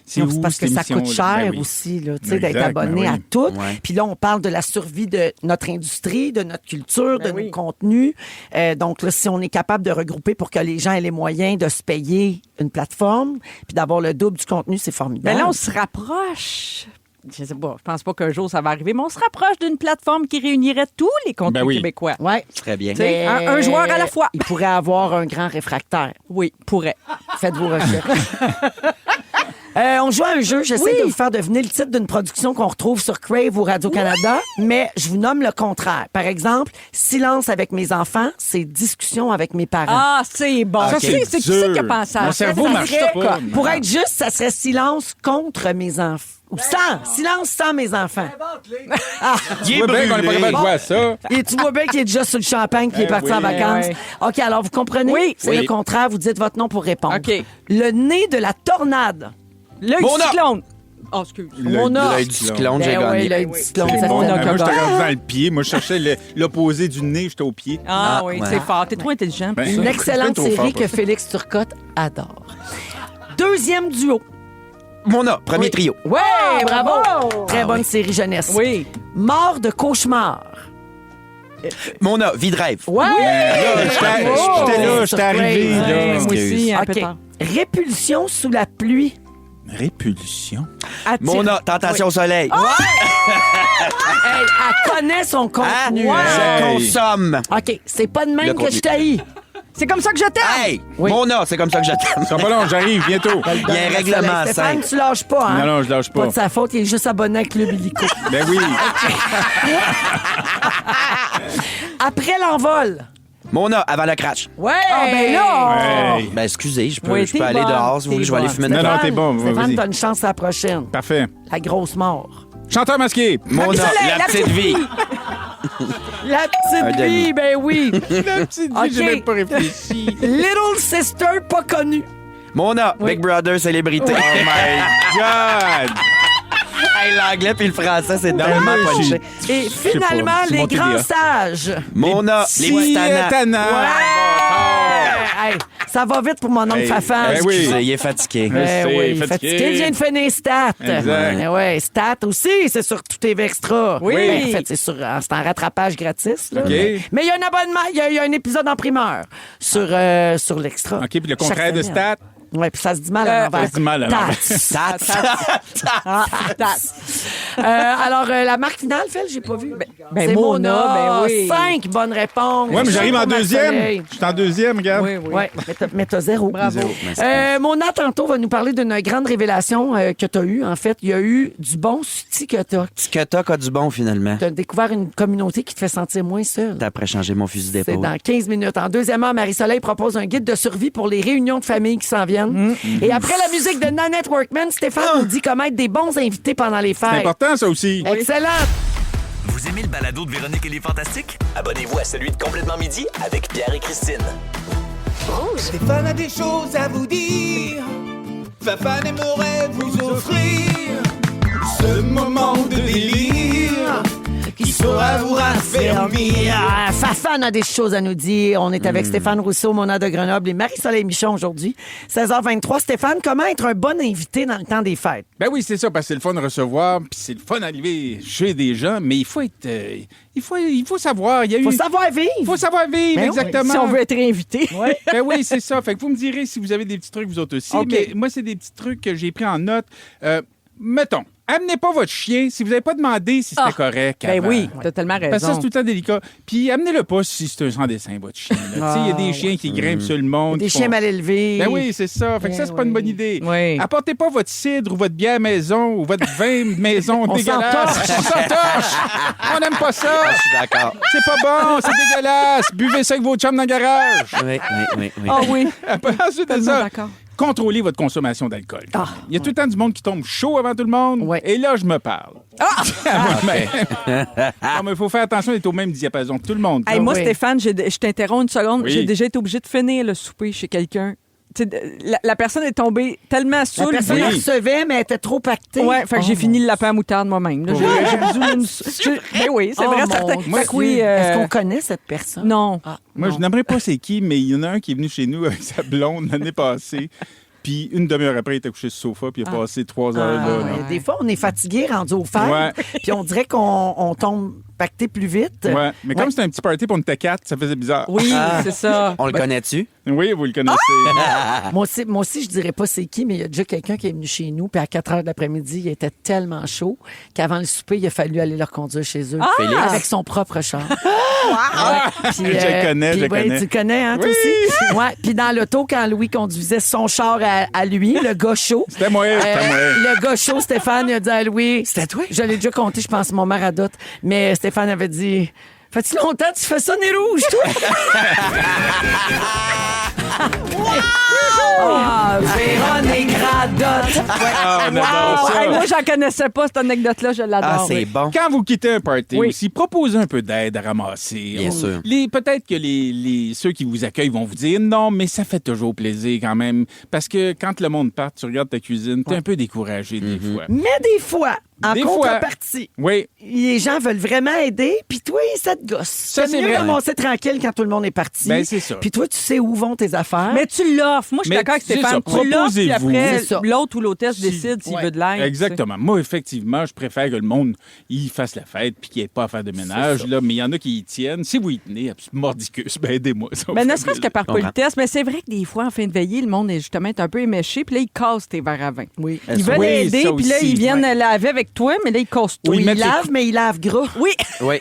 C'est Non, où, c'est parce que cette ça coûte émission-là? cher Ben oui. aussi, là, tu sais, d'être Exact, abonné ben à oui. tout. Ouais. Puis là, on parle de la survie de notre industrie, de notre culture, de oui. nos contenus. Donc là, si on est capable de regrouper pour que les gens aient les moyens de se payer une plateforme, puis d'avoir le double du contenu, c'est formidable. Ben là, on se rapproche. Je sais pas, je pense pas qu'un jour ça va arriver, mais on se rapproche d'une plateforme qui réunirait tous les contenus Ben oui. québécois. Ouais. Très bien. Tu sais, un joueur à la fois. Il pourrait avoir un grand réfractaire. Oui, pourrait. Faites vos recherches. On joue à un jeu. J'essaie de vous faire deviner le titre d'une production qu'on retrouve sur Crave ou Radio-Canada, mais je vous nomme le contraire. Par exemple, Silence avec mes enfants, c'est Discussion avec mes parents. Ah, c'est bon. Ah, Ça, c'est c'est qui dur. c'est qui a pensé à Mon ça? cerveau Ça marche serait- pas. Pour être juste, ça serait Silence contre mes enfants. Ou sans. Silence sans mes enfants. Tu vois bien qu'on n'est pas capable de voir ça. Et tu vois bien qu'il est déjà sur le champagne puis il est parti oui, en vacances. ouais. OK, alors vous comprenez? Oui. C'est Oui. le contraire. Vous dites votre nom pour répondre. OK. Le nez de la tornade. L'œil Mon du nom. cyclone. Oh, excuse. Mon nom. L'œil du cyclone, j'ai Ben ouais, gagné. l'œil du cyclone, C'est ça mon fait nom. mal. Moi, j'étais rendu dans le pied. Moi, je cherchais l'opposé du nez. J'étais au pied. Ah, Ah, oui, ouais. c'est fort. T'es trop intelligent pour Ben, ça. Une excellente trop fort série pour que ça. Félix Turcotte adore. Deuxième duo. Mona, premier trio. Ouais, bravo! Très bonne série jeunesse. Oui. Mort de cauchemar. Mona, vie de rêve. Ouais! J'étais là, j'étais arrivé. Crave. là. Moi aussi, un peu OK. tard. Répulsion sous la pluie. Répulsion. Attire- Mona, tentation au soleil. Hey, elle connaît son Ah, contenu. je Hey. consomme. OK, c'est pas de même Le que contenu. je t'haïs. C'est comme ça que je t'aime. Hey! Oui. Mona, c'est comme ça que je t'aime. Ça sera pas long, j'arrive bientôt. Il y a un règlement Stéphane, simple. tu lâches pas, hein? Non, je lâche Pas pas. de sa faute, il est juste abonné à Club Illico. Ben oui. Après l'envol. Mona, avant le crash. Ouais. Ah, ben là! Hey. Ben, excusez, je peux, Oui, je peux t'es aller bonne. dehors si vous voulez, je vais aller T'es fumer bonne. une Non, clope. t'es bon, Stéphane, vas-y. t'as une chance à la prochaine. Parfait. La grosse mort. Chanteur masqué. Mona, Soleil, la petite vie. La Un petite demi. vie, ben oui. La petite Ok. vie, j'ai même pas réfléchi. Little Sister pas connue. Mona, Big Brother, célébrité. Oh my God! Hey, l'anglais puis le français, c'est Non, tellement moi, je suis- punché. Et Je sais finalement, pas, c'est les mon grands TDA. sages. Mona, les petits tannants. tannants. Hey, ça va vite pour mon oncle Hey, Fafan. ben oui. Excusez, il est fatigué. Ben Je sais, oui, fatigué. fatigué. Il vient de finir Stat. Exact. Ouais, Stat aussi, c'est sur tout TV Extra. Oui. Ben, en fait, c'est en rattrapage gratis. Là. OK. Mais il y a un abonnement, il y a un épisode en primeur sur l'extra. OK, puis le contraire Chaque de semaine. Stat. Oui, puis ça se dit mal à l'envers. ça se dit mal à l'envers. Alors, la marque finale, Phil, j'ai pas vu. ben, C'est Mona, ben oui. 5 bonnes réponses. Ouais, mais j'arrive en Pour deuxième. Marseille. Je suis en deuxième, regarde. Oui, oui. Ouais, mais t'as zéro. Bravo. Mona, tantôt, va nous parler d'une grande révélation que t'as eue. En fait, il y a eu du bon TikTok. TikTok a du bon, finalement. T'as découvert une communauté qui te fait sentir moins seule. T'as après changé mon fusil C'est d'épaule. dans 15 minutes. En deuxième heure, Marie-Soleil propose un guide de survie pour les réunions de famille qui s'en viennent. Et après la musique de Nanette Workman, Stéphane nous dit comment être des bons invités pendant les C'est fêtes. important, ça aussi. Excellent. Vous aimez le balado de Véronique et les Fantastiques? Abonnez-vous à celui de Complètement Midi avec Pierre et Christine. Stéphane a des choses à vous dire. Fafan aimerait vous offrir ce moment de délire qui saura vous raffermir. Ah, Fafan a des choses à nous dire. On est avec Stéphane Rousseau, Mona de Grenoble et Marie-Soleil Michon aujourd'hui. 16h23. Stéphane, comment être un bon invité dans le temps des fêtes? Ben oui, c'est ça, parce que c'est le fun de recevoir, puis c'est le fun d'arriver chez des gens, mais il faut être... il faut savoir. Il y a Faut eu... savoir vivre. faut savoir vivre, Ben oui. exactement. Si on veut être invité. Ben oui, c'est ça. Fait que vous me direz si vous avez des petits trucs, vous autres aussi. OK. Mais moi, c'est des petits trucs que j'ai pris en note. Mettons, amenez pas votre chien si vous n'avez pas demandé si c'était correct. Ben avant. oui, t'as tellement raison. Parce que ça, c'est tout le temps délicat. Puis amenez-le pas si c'est un sans dessin, votre chien. là. Tu sais, il y a des chiens qui grimpent sur le monde. Des qui chiens font- mal élevés. Ben oui, c'est ça. Fait que ça, c'est pas une bonne idée. Oui. Apportez pas votre cidre ou votre bière maison ou votre vin maison On dégueulasse. s'entorche. On s'entorche. On n'aime pas ça. Je suis d'accord. C'est pas bon, c'est dégueulasse. Buvez ça avec vos chums dans le garage. Oui, oui, oui, oui. Ah oui. Ensuite de Tellement ça, d'accord. contrôlez votre consommation d'alcool. Il y a tout le temps du monde qui tombe chaud avant tout le monde. Ouais. Et là, je me parle. Non, mais il faut faire attention d'être au même diapason que tout le monde. Hey, là. moi, Oui. Stéphane, je t'interromps une seconde. Oui. J'ai déjà été obligée de finir le souper chez quelqu'un. Tu sais, la personne est tombée tellement La saoule. personne la Oui. recevait, mais elle était trop pactée. Ouais, fait que j'ai Oh, fini le lapin à moutarde moi-même. là. J'ai besoin d'une... Ben oui, c'est Oh, vrai, mon certain. Dieu. Fait que oui, Est-ce qu'on connaît cette personne? Non. Ah, Moi, non. je n'aimerais pas c'est qui, mais il y en a un qui est venu chez nous avec sa blonde l'année passée. Puis une demi-heure après, il était couché sur le sofa, puis il a passé 3 heures Ah, là. ouais. là. Des fois, on est fatigué, rendu au fer, Ouais. puis on dirait qu'on tombe pacté plus vite. Ouais. Mais comme Ouais. c'était un petit party pour une T4, ça faisait bizarre. Oui, Ah. c'est ça. On le connaît-tu? Oui, vous le connaissez. Moi aussi, je dirais pas c'est qui, mais il y a déjà quelqu'un qui est venu chez nous, puis à 4 heures de l'après-midi, il était tellement chaud qu'avant le souper, il a fallu aller le reconduire chez eux. Félix? Avec son propre char. Ouais. Puis, Je connais, puis, je ouais, connais. Tu le connais, hein, toi Oui. aussi? Ouais. Puis dans l'auto, quand Louis conduisait son char à lui, le gars chaud. C'était moi, c'était moi. Le gars chaud, Stéphane, il a dit à Louis. C'était toi? Je l'ai déjà compté, je pense, mon maradote. Mais Stéphane avait dit. Fait-tu longtemps que tu fais ça, nez rouge, toi? Ah, Véronique Radotte. Ah, on adore ça. Hey, moi, j'en connaissais pas cette anecdote-là, je l'adore. Ah, c'est bon. Quand vous quittez un party Oui. aussi, proposez un peu d'aide à ramasser. Bien sûr. Peut-être que ceux qui vous accueillent vont vous dire non, mais ça fait toujours plaisir quand même. Parce que quand le monde part, tu regardes ta cuisine, t'es un peu découragé des fois. Mais des fois, en Des fois. contrepartie, Oui, les gens veulent vraiment aider, puis toi, ça te gosse. Ça, c'est mieux vrai. ramasser tranquille quand tout le monde est parti. Ben, c'est ça. Puis toi, tu sais où vont tes affaires. Mais tu l'offres. Moi, je suis Mais d'accord avec c'est Stéphane. ça, Tu l'offres, puis proposez-vous. après, C'est ça. l'autre ou l'hôtesse décide s'il Ouais. veut de l'aide. exactement. Moi, effectivement, je préfère que le monde il fasse la fête puis qu'il n'y ait pas à faire de ménage. Là, mais il y en a qui y tiennent. Si vous y tenez, mordicus, ben aidez-moi. Ça Mais me ne fait serait-ce que plaisir. par politesse, mais c'est vrai que des fois, en fin de veillée, le monde est justement un peu éméché, puis là, ils cassent tes verres à vin. Oui. Ils veulent Oui, aider, ça puis là, aussi. ils viennent laver avec avec toi, mais là, ils cassent tout. Oui, Il mettre les lave, mais il lave gras. Oui. Oui.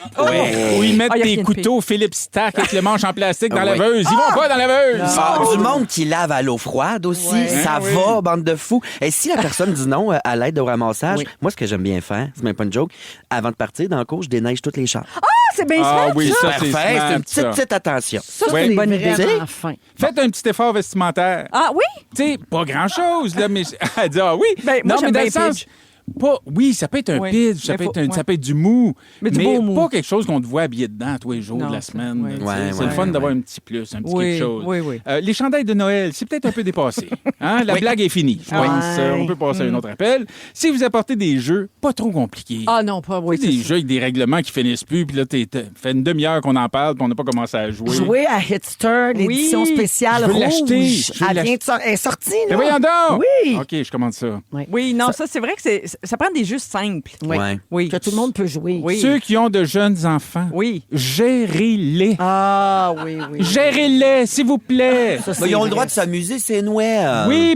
Ou ils mettent Ah, y a des rien de couteaux Philippe Stark avec le manche en plastique dans la Oui. laveuse. Ils vont pas dans la laveuse. Ah, du monde qui lave à l'eau froide aussi, ça Oui. va, bande de fous. Et si la personne dit non à l'aide de ramassage, moi, ce que j'aime bien faire, c'est même pas une joke, avant de partir dans le cours, je déneige toutes les chars. Ah, c'est bien Ah smart, oui, ça, Parfait, c'est c'est une smart, ça. petite attention. Ça, c'est Ouais. une bonne idée. Vraiment fin. Faites un petit effort vestimentaire. Ah oui? Tu sais, pas grand-chose, là, mais elle dit, ah oui. Ben, moi, non, mais j'aime dans bien le sens, pitch. pas, oui, ça peut être un Oui. pitch, ça Mais peut faut- être, ouais. ça peut être du mou, Mais du beau mou. pas quelque chose qu'on te voit habillé dedans tous les jours Non, de la ça, semaine. oui. Tu sais, Ouais, c'est ouais, le fun ouais. d'avoir un petit plus, un petit Oui, quelque chose. oui, oui. Les chandails de Noël, c'est peut-être un peu dépassé. Hein? La blague est finie, je pense. Ouais. On peut passer à un autre appel. Si vous apportez des jeux pas trop compliqués, Ah non, pas oui. tu sais, des c'est ça. jeux avec des règlements qui finissent plus, puis là, fait une demi-heure qu'on en parle, puis on n'a pas commencé à jouer. Jouer à Hitster, l'édition Oui. spéciale Je veux rouge. l'acheter. Je veux Elle vient elle est sortie, Mais là. voyons donc! Oui. OK, je commande ça. Oui, non, ça, c'est vrai que ça prend des jeux simples. Oui. Ouais. Oui. Que tout le monde peut jouer. Oui. Ceux qui ont de jeunes enfants, Oui. gérez-les. Ah, oui, oui. Gérez-les, s'il vous plaît. Ça, c'est Mais ils ont le vrai. droit de s'amuser, c'est Noël. Oui,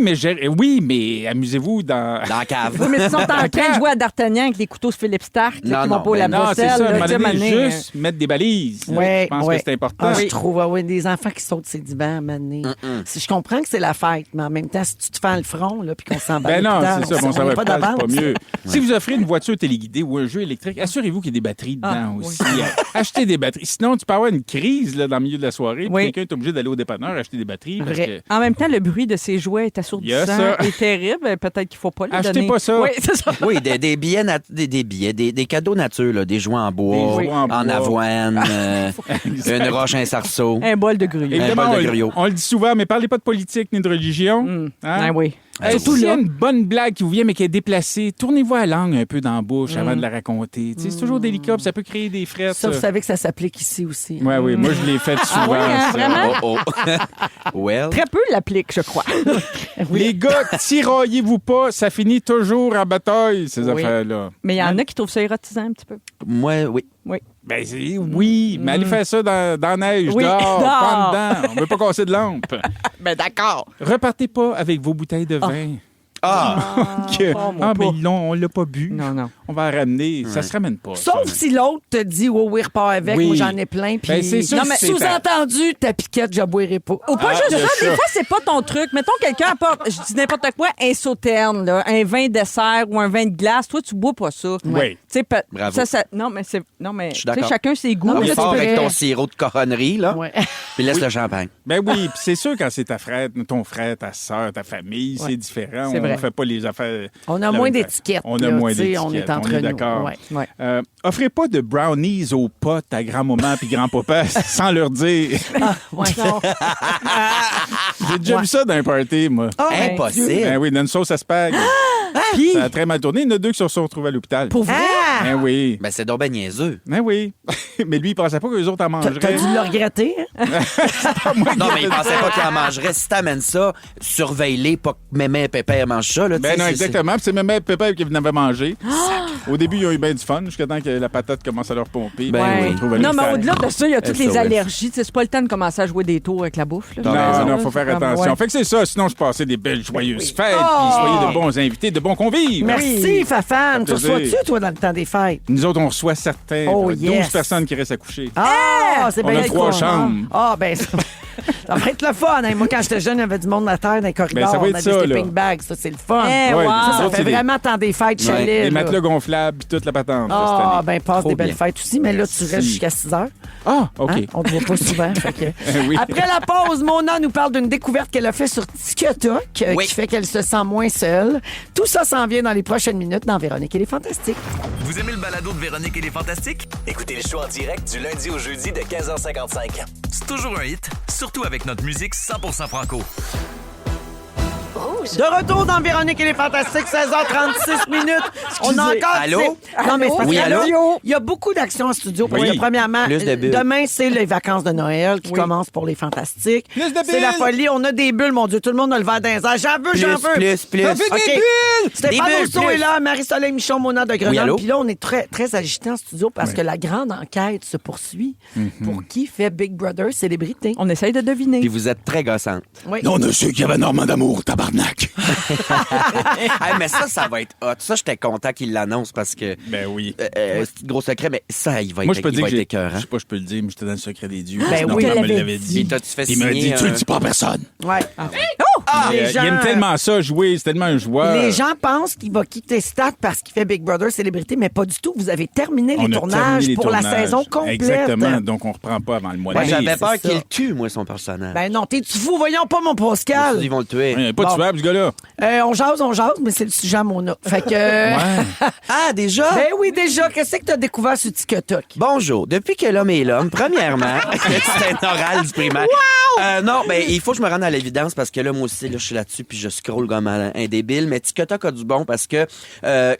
mais amusez-vous dans... Dans la cave. Oui, mais ils sont en train de jouer à D'Artagnan avec les couteaux Philippe Stark là, Non, qui vont non, pas la ben Non, c'est vaisselle. ça. là, À un tu sais, moment donné, mané, juste mettre des balises. Ouais, Je pense ouais. que c'est important. Ah, je trouve, oui, des enfants qui sautent ces divans à maner. Si je comprends que c'est la fête, mais en même temps, si tu te fais le front, là, puis qu'on s'en va Ben non, c'est ça. Bon, ça va pas pas, d'avance. c'est pas mieux. Si vous offrez une voiture téléguidée ou un jeu électrique, assurez-vous qu'il y ait des batteries dedans aussi. Achetez des batteries. Sinon, tu peux avoir une crise là, dans le milieu de la soirée. Puis Oui. quelqu'un est obligé d'aller au dépanneur acheter des batteries. Parce Vrai. que... En même temps, le bruit de ces jouets est Il y a assourdissant ça. et terrible. Peut-être qu'il faut pas le Achetez donner. pas ça. Oui, c'est ça. Oui, des billets, des cadeaux nature, là, des jouets en bois, Des jouets en bois. avoine, une roche, un sarceau. Un bol de gruyère. Évidemment, bol de on, griot. on le dit souvent, mais parlez pas de politique ni de religion. Hein? Ah oui. Surtout s'il y a une bonne blague qui vous vient mais qui est déplacée, tournez-vous la langue un peu dans la bouche avant de la raconter. Tu sais, c'est toujours délicat, puis ça peut créer des frettes. Ça, vous savez que ça s'applique ici aussi. Oui, moi je l'ai fait souvent. oui, hein, ça. vraiment? Oh, oh. Well. Très peu l'appliquent, je crois. Les gars, tiraillez-vous pas, ça finit toujours en bataille, ces Oui. affaires-là. Mais il y en a qui trouvent ça érotisant un petit peu. Moi, oui. Oui. Ben oui, mais allez faire ça dans la neige, Oui, dehors, dehors. pas dedans. On veut pas casser de lampe. Ben d'accord. Repartez pas avec vos bouteilles de vin. Que- mon mais pas. on l'a pas bu. Non, non. On va la ramener. Ça se ramène pas. Sauf ça. si l'autre te dit, oui, repars avec, Oui. moi j'en ai plein. Puis... Ben, c'est sûr non, que mais c'est sous-entendu, ta piquette, je boirai pas. Ou pas Ah, juste il y a ça, ça. des fois, c'est pas ton truc. Mettons, quelqu'un apporte, je dis n'importe quoi, un sauterne, là, un vin dessert ou un vin de glace. Toi, tu bois pas ça. Oui. Tu sais, Bravo. non, mais c'est. Non, mais. Je suis Tu sais, d'accord. chacun ses goûts. Non, mais On là, est tu fort peux- avec ton sirop de coronnerie, là. Ouais. Puis laisse le champagne. Ben oui, puis c'est sûr quand c'est ta frère, ton frère, ta soeur, ta famille, c'est différent. C'est On vrai. fait pas les affaires. On a la moins même d'étiquettes. On a là, moins tu sais, d'étiquettes. On est entre est nous. d'accord. Ouais. Ouais. Offrez pas de brownies aux potes à grand-maman puis grand-papa sans leur dire. Ouais. J'ai déjà vu ça dans un party, moi. Ah, Impossible. Ben oui, dans une sauce à spag. Puis, Ça a très mal tourné. Il y en a deux qui se sont retrouvés à l'hôpital. pour vrai, Ben oui. Ben, c'est donc ben niaiseux. Ben oui. Mais lui, il pensait pas que les autres en t'as mangeraient. dû le regretter. Hein? Non, mais il pensait pas qu'il en mangerait. Si t'amènes ça, surveille-les, pas que mémé et pépère mangent ça. Là, tu Ben sais, non, c'est- exactement. Puis c'est même Pépé qui venait manger. Au début, ils ont eu bien du fun jusqu'à temps que la patate commence à leur pomper. Ben Puis oui. on se retrouve à Non, mais l'hôpital. au-delà de ça, il y a toutes les SOS. allergies. Tu sais, c'est pas le temps de commencer à jouer des tours avec la bouffe. Là. Non, il faut faire C'est comme- attention. ouais. Fait que c'est ça. Sinon, je passais des belles, joyeuses fêtes. Oh! Puis soyez de bons invités, de bons convives. Merci, Fafane. Tu plaisir. reçois-tu, toi, dans le temps des fêtes? Nous autres, on reçoit certains. Oh, 12 yes. personnes qui restent à coucher. Ah, c'est On bien a 3 cool. chambres. Ah, ben ça va être le fun. Hein. Moi, quand j'étais jeune, il y avait du monde à terre dans les corridors. Ben, ça va être on ça, avait des là. ping bags. Ça, c'est le fun. Eh, Ouais, wow. nous Ça autres, fait c'est vraiment temps des fêtes chalet. des là. matelas gonflables puis toute la patente là, cette Ah, année. ben passe Trop des belles bien. fêtes aussi, mais là, tu restes Si. jusqu'à 6 heures. Ah, OK. Hein? On te voit pas souvent. Fait que- Oui. Après la pause, Mona nous parle d'une découverte qu'elle a fait sur TikTok Oui. qui fait qu'elle se sent moins seule. Tout ça s'en vient dans les prochaines minutes dans Véronique et les Fantastiques. Vous aimez le balado de Véronique et les Fantastiques? Écoutez le show en direct du lundi au jeudi de 15h55. C'est toujours un hit, surtout avec notre musique 100% franco. De retour dans Véronique et les Fantastiques, 16h36 minutes. On a encore... Allô? Non, mais c'est parce Oui, que là, allô? il y a beaucoup d'actions en studio. Parce Oui. que, premièrement, Plus de bulles. demain, c'est les vacances de Noël qui Oui. commencent pour les Fantastiques. Plus de C'est la bulles. folie. On a des bulles, mon Dieu. Tout le monde a le verre dans les airs. J'en veux, j'en veux. plus. OK. Stéphane Des bulles, Rousseau plus. est là, Marie-Soleil Michon, Mona de Oui, Grenoble. allô? Puis là, on est très, très agités en studio parce que la grande enquête se poursuit. Pour qui fait Big Brother Célébrité? On essaye de deviner. Puis vous êtes très gossante. Oui. On a su qu'il y avait Normand d'amour, tabarnak. tabarnak. Hey, mais ça va être hot. Ça, j'étais content qu'il l'annonce parce que Ben oui. c'est un gros secret, mais ça, il va Moi, être je peux dire que être écœurant. je sais pas, je peux le dire, mais j'étais dans le secret des dieux. Ben Sinon, oui. maman me l'avait l'avait dit. Et dit. t'as-tu fait Il m'a signer dit, tu le dis pas à personne. Ouais. Il aime tellement ça, jouer. C'est tellement un joueur. Les gens pensent qu'il va quitter Stat parce qu'il fait Big Brother Célébrité, mais pas du tout. Vous avez terminé On les a tournages terminé les pour la tournages. saison complète. Exactement. Donc, on reprend pas avant le mois de Moi, mai. j'avais peur c'est ça. qu'il tue, moi, son personnage. Ben non, t'es-tu fou? Voyons pas mon Pascal. Ils vont le tuer. Il n'est pas Bon. tuable, ce gars-là. On jase, mais c'est le sujet à Mona. Fait que... Ah, déjà? Ben oui, déjà. Qu'est-ce que t'as découvert sur TikTok? Bonjour. Depuis que l'homme est l'homme, premièrement, c'est un oral du primaire. Non, ben il faut que je me rende à l'évidence parce que là, moi aussi, là, je suis là-dessus puis je scrolle comme un débile. Mais TikTok a du bon parce que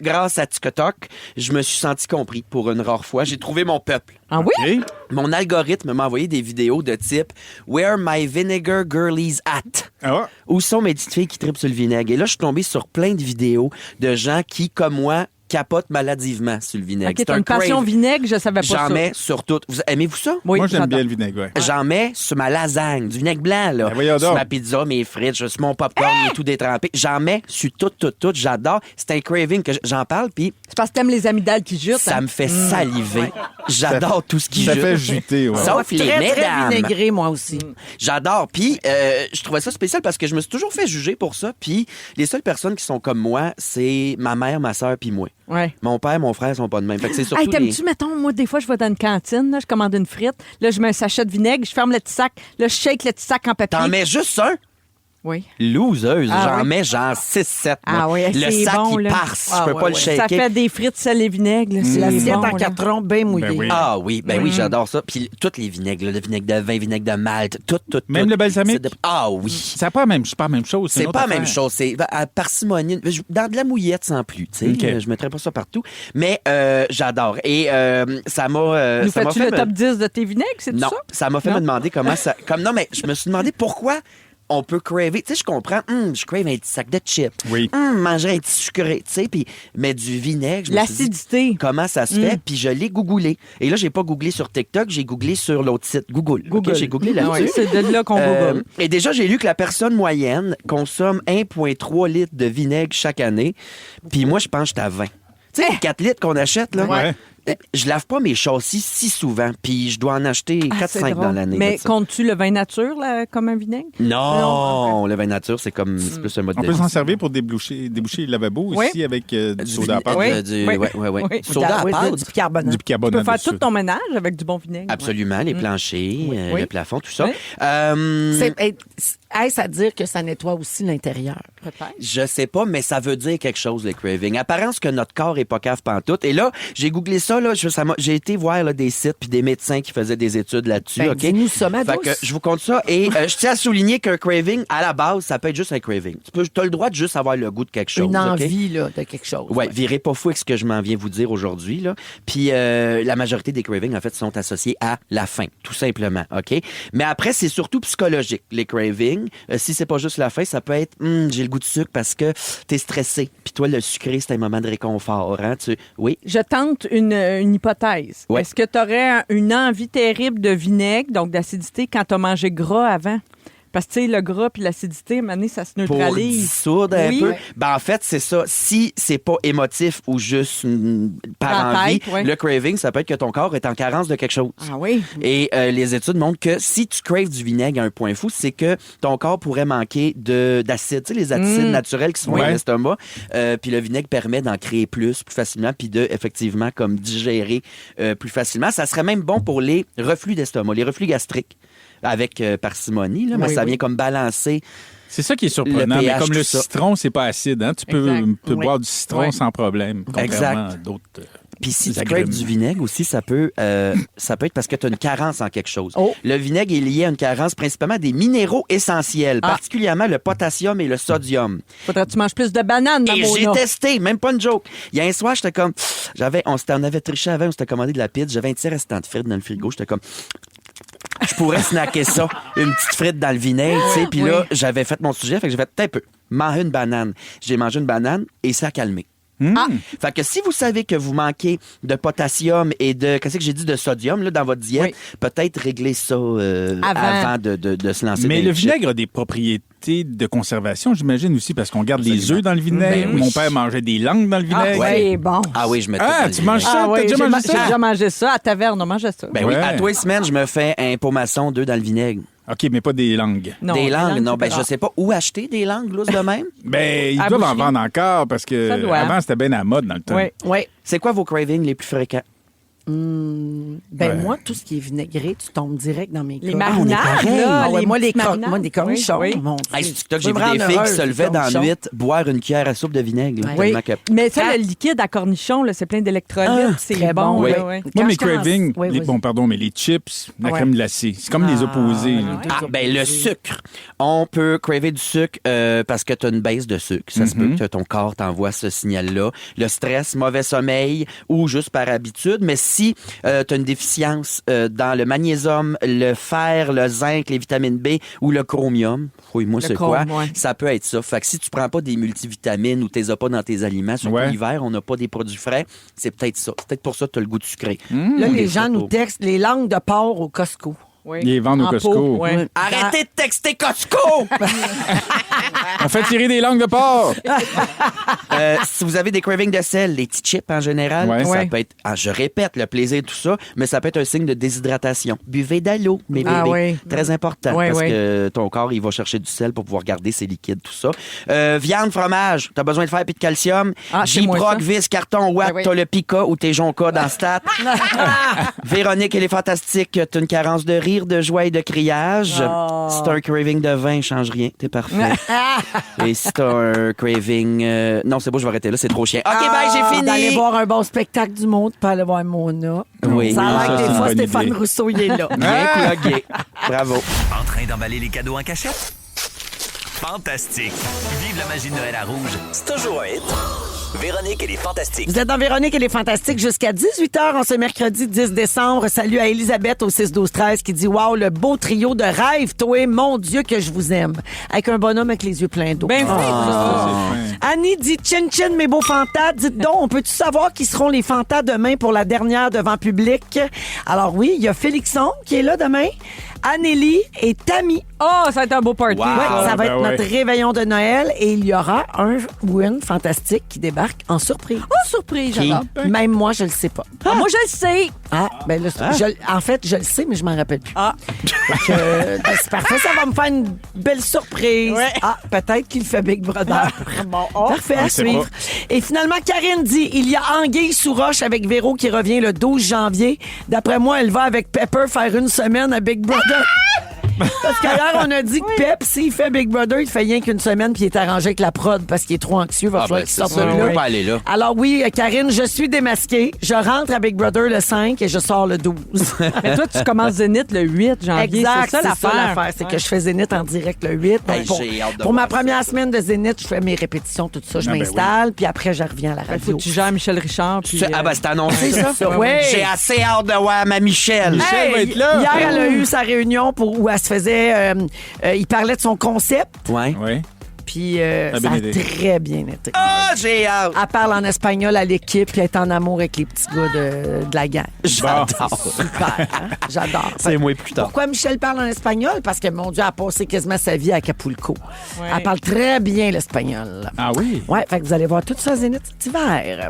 grâce à TikTok, je me suis senti compris pour une rare fois. J'ai trouvé mon peuple. Ah oui? OK? Mon algorithme m'a envoyé des vidéos de type « Where my vinegar girlies at? » Ah, Où sont mes petites filles qui tripent sur le vinaigre? Et là, je suis tombé sur plein de vidéos de gens qui, comme moi, capotent maladivement sur le vinaigre. OK, C'est t'as un une passion crave. vinaigre, je savais pas ça. J'en mets sur tout. Aimez-vous ça? Oui, Moi, j'aime j'adore. bien le vinaigre, ouais. J'en mets sur ma lasagne, du vinaigre blanc, là. Ben voyons Sur donc. ma pizza, mes frites, sur mon popcorn, il est tout détrempé. J'en mets sur tout. J'adore. C'est un craving que j'en parle, puis C'est parce que t'aimes les amygdales qui jutent. ça hein? me fait saliver. J'adore tout ce qui Ça jute. fait juter, ouais. Sauf les Très, très mesdames. vinaigré, moi aussi. J'adore. Puis, je trouvais ça spécial parce que je me suis toujours fait juger pour ça. Puis, les seules personnes qui sont comme moi, c'est ma mère, ma soeur, puis moi. Ouais. Mon père, mon frère sont pas de même. Fait que c'est surtout Hey, t'aimes-tu, mettons, moi, des fois, je vais dans une cantine, là, je commande une frite, là, je mets un sachet de vinaigre, je ferme le petit sac, là, je shake le petit sac en papier. T'en mets juste un? Oui. Loseuse. Ah J'en oui. mets genre 6-7. Ah oui, le c'est sac, bon, il là. passe. Ah je peux ouais, pas le ouais. shaker. Ça fait des frites, sel et vinaigre, là, c'est L'assiette bon, en là. 4 ronds bien mouillée. Ben oui. Ah oui, ben oui, j'adore ça. Puis tous les vinaigres, là, le vinaigre de vin, vinaigre de malt, tout. Même le balsamique? Ah oui. C'est pas la même chose. C'est une autre pas la même affaire. chose. C'est à parcimonie. Dans de la mouillette sans plus. Tu sais, OK. je mettrais pas ça partout. Mais j'adore. Et ça m'a. Nous ça m'a fais-tu fait le top 10 de tes vinaigres, c'est tout Non, ça? ça m'a fait Non? me demander comment ça. Non, mais je me suis demandé pourquoi on peut craver. Tu sais, je comprends. Je crave un petit sac de chips. Oui. Manger un petit sucré. Tu sais, puis mais du vinaigre. Je me suis dit, L'acidité. comment ça se fait? Puis je l'ai googlé. Et là, j'ai pas googlé sur TikTok, j'ai googlé sur l'autre site. Google. OK, j'ai googlé Ah là-dessus. ouais, c'est de là qu'on google. Et déjà, j'ai lu que la personne moyenne consomme 1,3 litres de vinaigre chaque année. Puis moi, je pense que j'étais à 20. Tu sais, les 4 litres qu'on achète, là, Ouais. je lave pas mes châssis si souvent. Puis je dois en acheter Ah, c'est 4-5 drôle. dans l'année. Mais de ça. comptes-tu le vin nature là, comme un vinaigre? Non, le vin nature, c'est comme c'est plus un mode On de peut vie. s'en servir pour déboucher le lavabo Oui. aussi avec du Du soda à vinaigre, pâte. Oui. ouais. Oui. Soda à Oui, pâte. du bicarbonate. Du Tu bicarbonate peux faire de tout soude. ton ménage avec du bon vinaigre. Absolument, les planchers, Oui. le plafond, tout ça. Oui. Est-ce à dire que ça nettoie aussi l'intérieur? Peut-être. Je sais pas, mais ça veut dire quelque chose, le craving. Apparence que notre corps est pas cave pantoute. Et là, j'ai googlé ça, là, j'ai été voir là, des sites puis des médecins qui faisaient des études là-dessus. Ben, OK? dis-nous ça, ma Fait douce. que je vous compte ça. Et je tiens à souligner qu'un craving, à la base, ça peut être juste un craving. Tu as le droit de juste avoir le goût de quelque chose. Une OK? envie là, de quelque chose. Ouais, virez pas fou avec ce que je m'en viens vous dire aujourd'hui, là. Puis la majorité des cravings, en fait, sont associés à la faim, tout simplement, OK? Mais après, c'est surtout psychologique, les cravings. Si c'est pas juste la faim, ça peut être j'ai le goût de sucre parce que t'es stressé. Puis toi, le sucré, c'est un moment de réconfort, hein? Oui. Je tente une hypothèse. Ouais. Est-ce que tu aurais une envie terrible de vinaigre, donc d'acidité, quand tu as mangé gras avant? Parce que, tu sais, le gras puis l'acidité, à un moment donné, ça se Pour neutralise. dissoudre un Oui. peu. Ben, en fait, c'est ça. Si c'est pas émotif ou juste par Dans la envie, tête, ouais. le craving, ça peut être que ton corps est en carence de quelque chose. Ah oui? Et les études montrent que si tu craves du vinaigre à un point fou, c'est que ton corps pourrait manquer d'acide. Tu sais, les acides naturels qui sont dans Ouais. l'estomac. Puis le vinaigre permet d'en créer plus facilement, puis de, effectivement, comme digérer plus facilement. Ça serait même bon pour les reflux d'estomac, les reflux gastriques, avec parcimonie, là, mais Oui, ça oui. vient comme balancer. C'est ça qui est surprenant. Le mais pH, comme le tout ça. citron, c'est pas acide. Hein? Tu peux Exact. boire du citron Oui. sans problème. Contrairement à d'autres. Puis si tu agrumes. craves du vinaigre aussi, ça peut être parce que tu as une carence en quelque chose. Oh. Le vinaigre est lié à une carence principalement des minéraux essentiels, particulièrement le potassium et le sodium. Faudrait que tu manges plus de bananes, Et j'ai Mona. testé, même pas une joke. Il y a un soir, j'étais comme, on avait triché avant, on s'était commandé de la pizza, j'avais un petit restant de frites dans le frigo, j'étais comme, je pourrais snacker ça, une petite frite dans le vinaigre, tu sais. Puis là, j'avais fait mon sujet, fait que j'ai fait un peu, manger une banane. J'ai mangé une banane et ça a calmé. Fait que si vous savez que vous manquez de potassium et qu'est-ce que j'ai dit, de sodium là, dans votre diète, peut-être régler ça avant de se lancer. Mais dans le les chips. vinaigre a des propriétés de conservation, j'imagine aussi, parce qu'on garde les œufs dans le vinaigre. Ben oui. Mon père mangeait des langues dans le vinaigre. C'est bon. Ah oui, je mets tout Ah, dans le tu manges vinaigre. ça? T'as déjà j'ai mangé ça? j'ai déjà mangé ça. À taverne, on mangeait ça. Ben oui, Ouais. à tous les semaines, je me fais un pot maçon, 2 dans le vinaigre. OK, mais pas des langues. Non, des les langues, non. c'est Ben, pas je grave. sais pas où acheter des langues, lousses de même. Ben, ils À doivent en boucherie. vendre encore parce que Ça doit. avant c'était bien à la mode dans le temps. Oui. Oui. C'est quoi vos cravings les plus fréquents? Ben moi, tout ce qui est vinaigré, tu tombes direct dans mes Les cas. marinades, pareil. là, Ah ouais, moi, les petites marinades. des cornichons, Oui, oui. mon Dieu. Hey, sur TikTok, Tu j'ai peux vu me des rendre filles qui heureuse, se les levaient dans la cornichons. nuit, boire une cuillère à soupe de vinaigre. là, Oui, tellement que- mais ça, le liquide à cornichon, là, c'est plein d'électrolytes. C'est très bon. bon, oui. là, ouais. Moi, Quand mes je commence- cravings, Oui, vas-y. mais les chips, la Ouais. crème glacée, c'est comme les opposés. là. Ah, ben le sucre. On peut craver du sucre parce que tu as une baisse de sucre. Ça se peut que ton corps t'envoie ce signal-là. Le stress, mauvais sommeil ou juste par habitude. Mais si tu as une déficience dans le magnésium, le fer, le zinc, les vitamines B ou le chromium, fouille-moi Le c'est quoi, chrome, ouais. ça peut être ça. Fait que si tu prends pas des multivitamines ou tu les as pas dans tes aliments, surtout Ouais. l'hiver, on n'a pas des produits frais, c'est peut-être ça. C'est peut-être pour ça que tu as le goût de sucré. Là, Ou les des gens nous photos. textent les langues de porc au Costco. Oui. Ils les vendent au En Costco. pot, ouais. Arrêtez de texter Costco! On fait tirer des langues de porc. Si vous avez des cravings de sel, les petits chips en général, Ouais. ça Ouais. peut être, je répète, le plaisir, tout ça, mais ça peut être un signe de déshydratation. Buvez de l'eau, mes bébés. Ah oui. Très important, Ouais, parce ouais. que ton corps, il va chercher du sel pour pouvoir garder ses liquides, tout ça. Viande, fromage, t'as besoin de fer et de calcium. Ah, c'est moi J-Proc, ça. vis, carton, watt, Ben oui. t'as le pica ou tes jonca dans Stat. Véronique, elle est fantastique. T'as une carence de rire, de joie et de criage. Oh. Si t'as un craving de vin, change rien, t'es parfait. Et si t'as un craving... Non, c'est bon, je vais arrêter là, c'est trop chiant. OK, bye, j'ai fini. D'aller voir un bon spectacle du monde, pas aller voir Mona. Oui. Ça a l'air Ça, que c'est des une fois, bonne Stéphane idée. Rousseau, il est là. Bien plugué. Bravo. En train d'emballer les cadeaux en cachette? Fantastique! Vive la magie de Noël à Rouge. C'est toujours un hit. Véronique et les Fantastiques. Vous êtes dans Véronique et les Fantastiques jusqu'à 18h en ce mercredi 10 décembre. Salut à Elisabeth au 6-12-13 qui dit « Wow, le beau trio de rêve, toi, mon Dieu que je vous aime. » Avec un bonhomme avec les yeux pleins d'eau. Ben, Ça, c'est fin. Annie dit « Chin chin, mes beaux fantas. Dites donc, on peut-tu savoir qui seront les fantas demain pour la dernière devant public? » Alors oui, il y a Félixon qui est là demain, Anneli et Tammy. Oh, ça va être un beau party. Wow. Ouais, ça va ben être ouais. notre réveillon de Noël et il y aura un ou une fantastique qui débarque en surprise. Oh, surprise, j'adore. Même moi, je le sais pas. Ah, moi, je le sais. Ah, ben là, en fait, je le sais, mais je m'en rappelle plus. Ah. Fait que, ben, c'est parfait, ça va me faire une belle surprise. Ouais. Ah, peut-être qu'il fait Big Brother. Parfait, On à le sait suivre. Et finalement, Karine dit, il y a Anguille sous roche avec Véro qui revient le 12 janvier. D'après moi, elle va avec Pepper faire une semaine à Big Brother. Parce qu'ailleurs, on a dit que Pep, s'il fait Big Brother, il fait rien qu'une semaine puis il est arrangé avec la prod parce qu'il est trop anxieux. Il va falloir qu'il c'est sorte ça, de on là. peut pas aller là. Alors oui, Karine, je suis démasquée. Je rentre à Big Brother le 5 et je sors le 12. Mais toi, tu commences Zénith le 8 janvier. Exact, c'est ça l'affaire. C'est que je fais Zénith en direct le 8. Donc, Hey, j'ai hâte de pour ma voir ça. première semaine de Zénith, je fais mes répétitions, tout ça. Je Ah, ben m'installe, puis après, je reviens à la Il faut radio. que tu gères Michel Richard. Puis, Ah ben c'est annoncé ça? Oui. J'ai assez hâte de voir ma Michelle. Michel va être là. Hier, elle a eu sa réunion où elle se faisait... il parlait de son concept, Ouais. Oui. puis Ah, ça bien a été. très bien été. Ah, j'ai hâte. Elle parle en espagnol à l'équipe, puis elle est en amour avec les petits gars de la gang. J'adore. Super, hein? J'adore. C'est moi plus tard. Pourquoi Michel parle en espagnol? Parce que, mon Dieu, elle a passé quasiment sa vie à Acapulco. Ouais. Elle parle très bien l'espagnol. Ah oui? Ouais, fait que vous allez voir tout ça à Zénith cet hiver.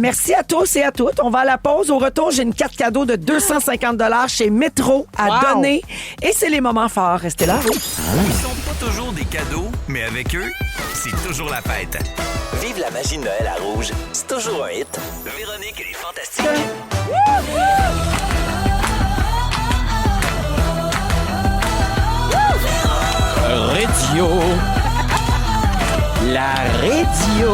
Merci à tous et à toutes. On va à la pause. Au retour, j'ai une carte cadeau de 250 chez Métro à Wow. donner. Et c'est les moments forts. Restez là. Oui. Ils sont pas toujours des cadeaux, mais avec eux, c'est toujours la fête. Vive la magie de Noël à Rouge. C'est toujours un hit. Véronique et les Fantastiques. Radio. La radio.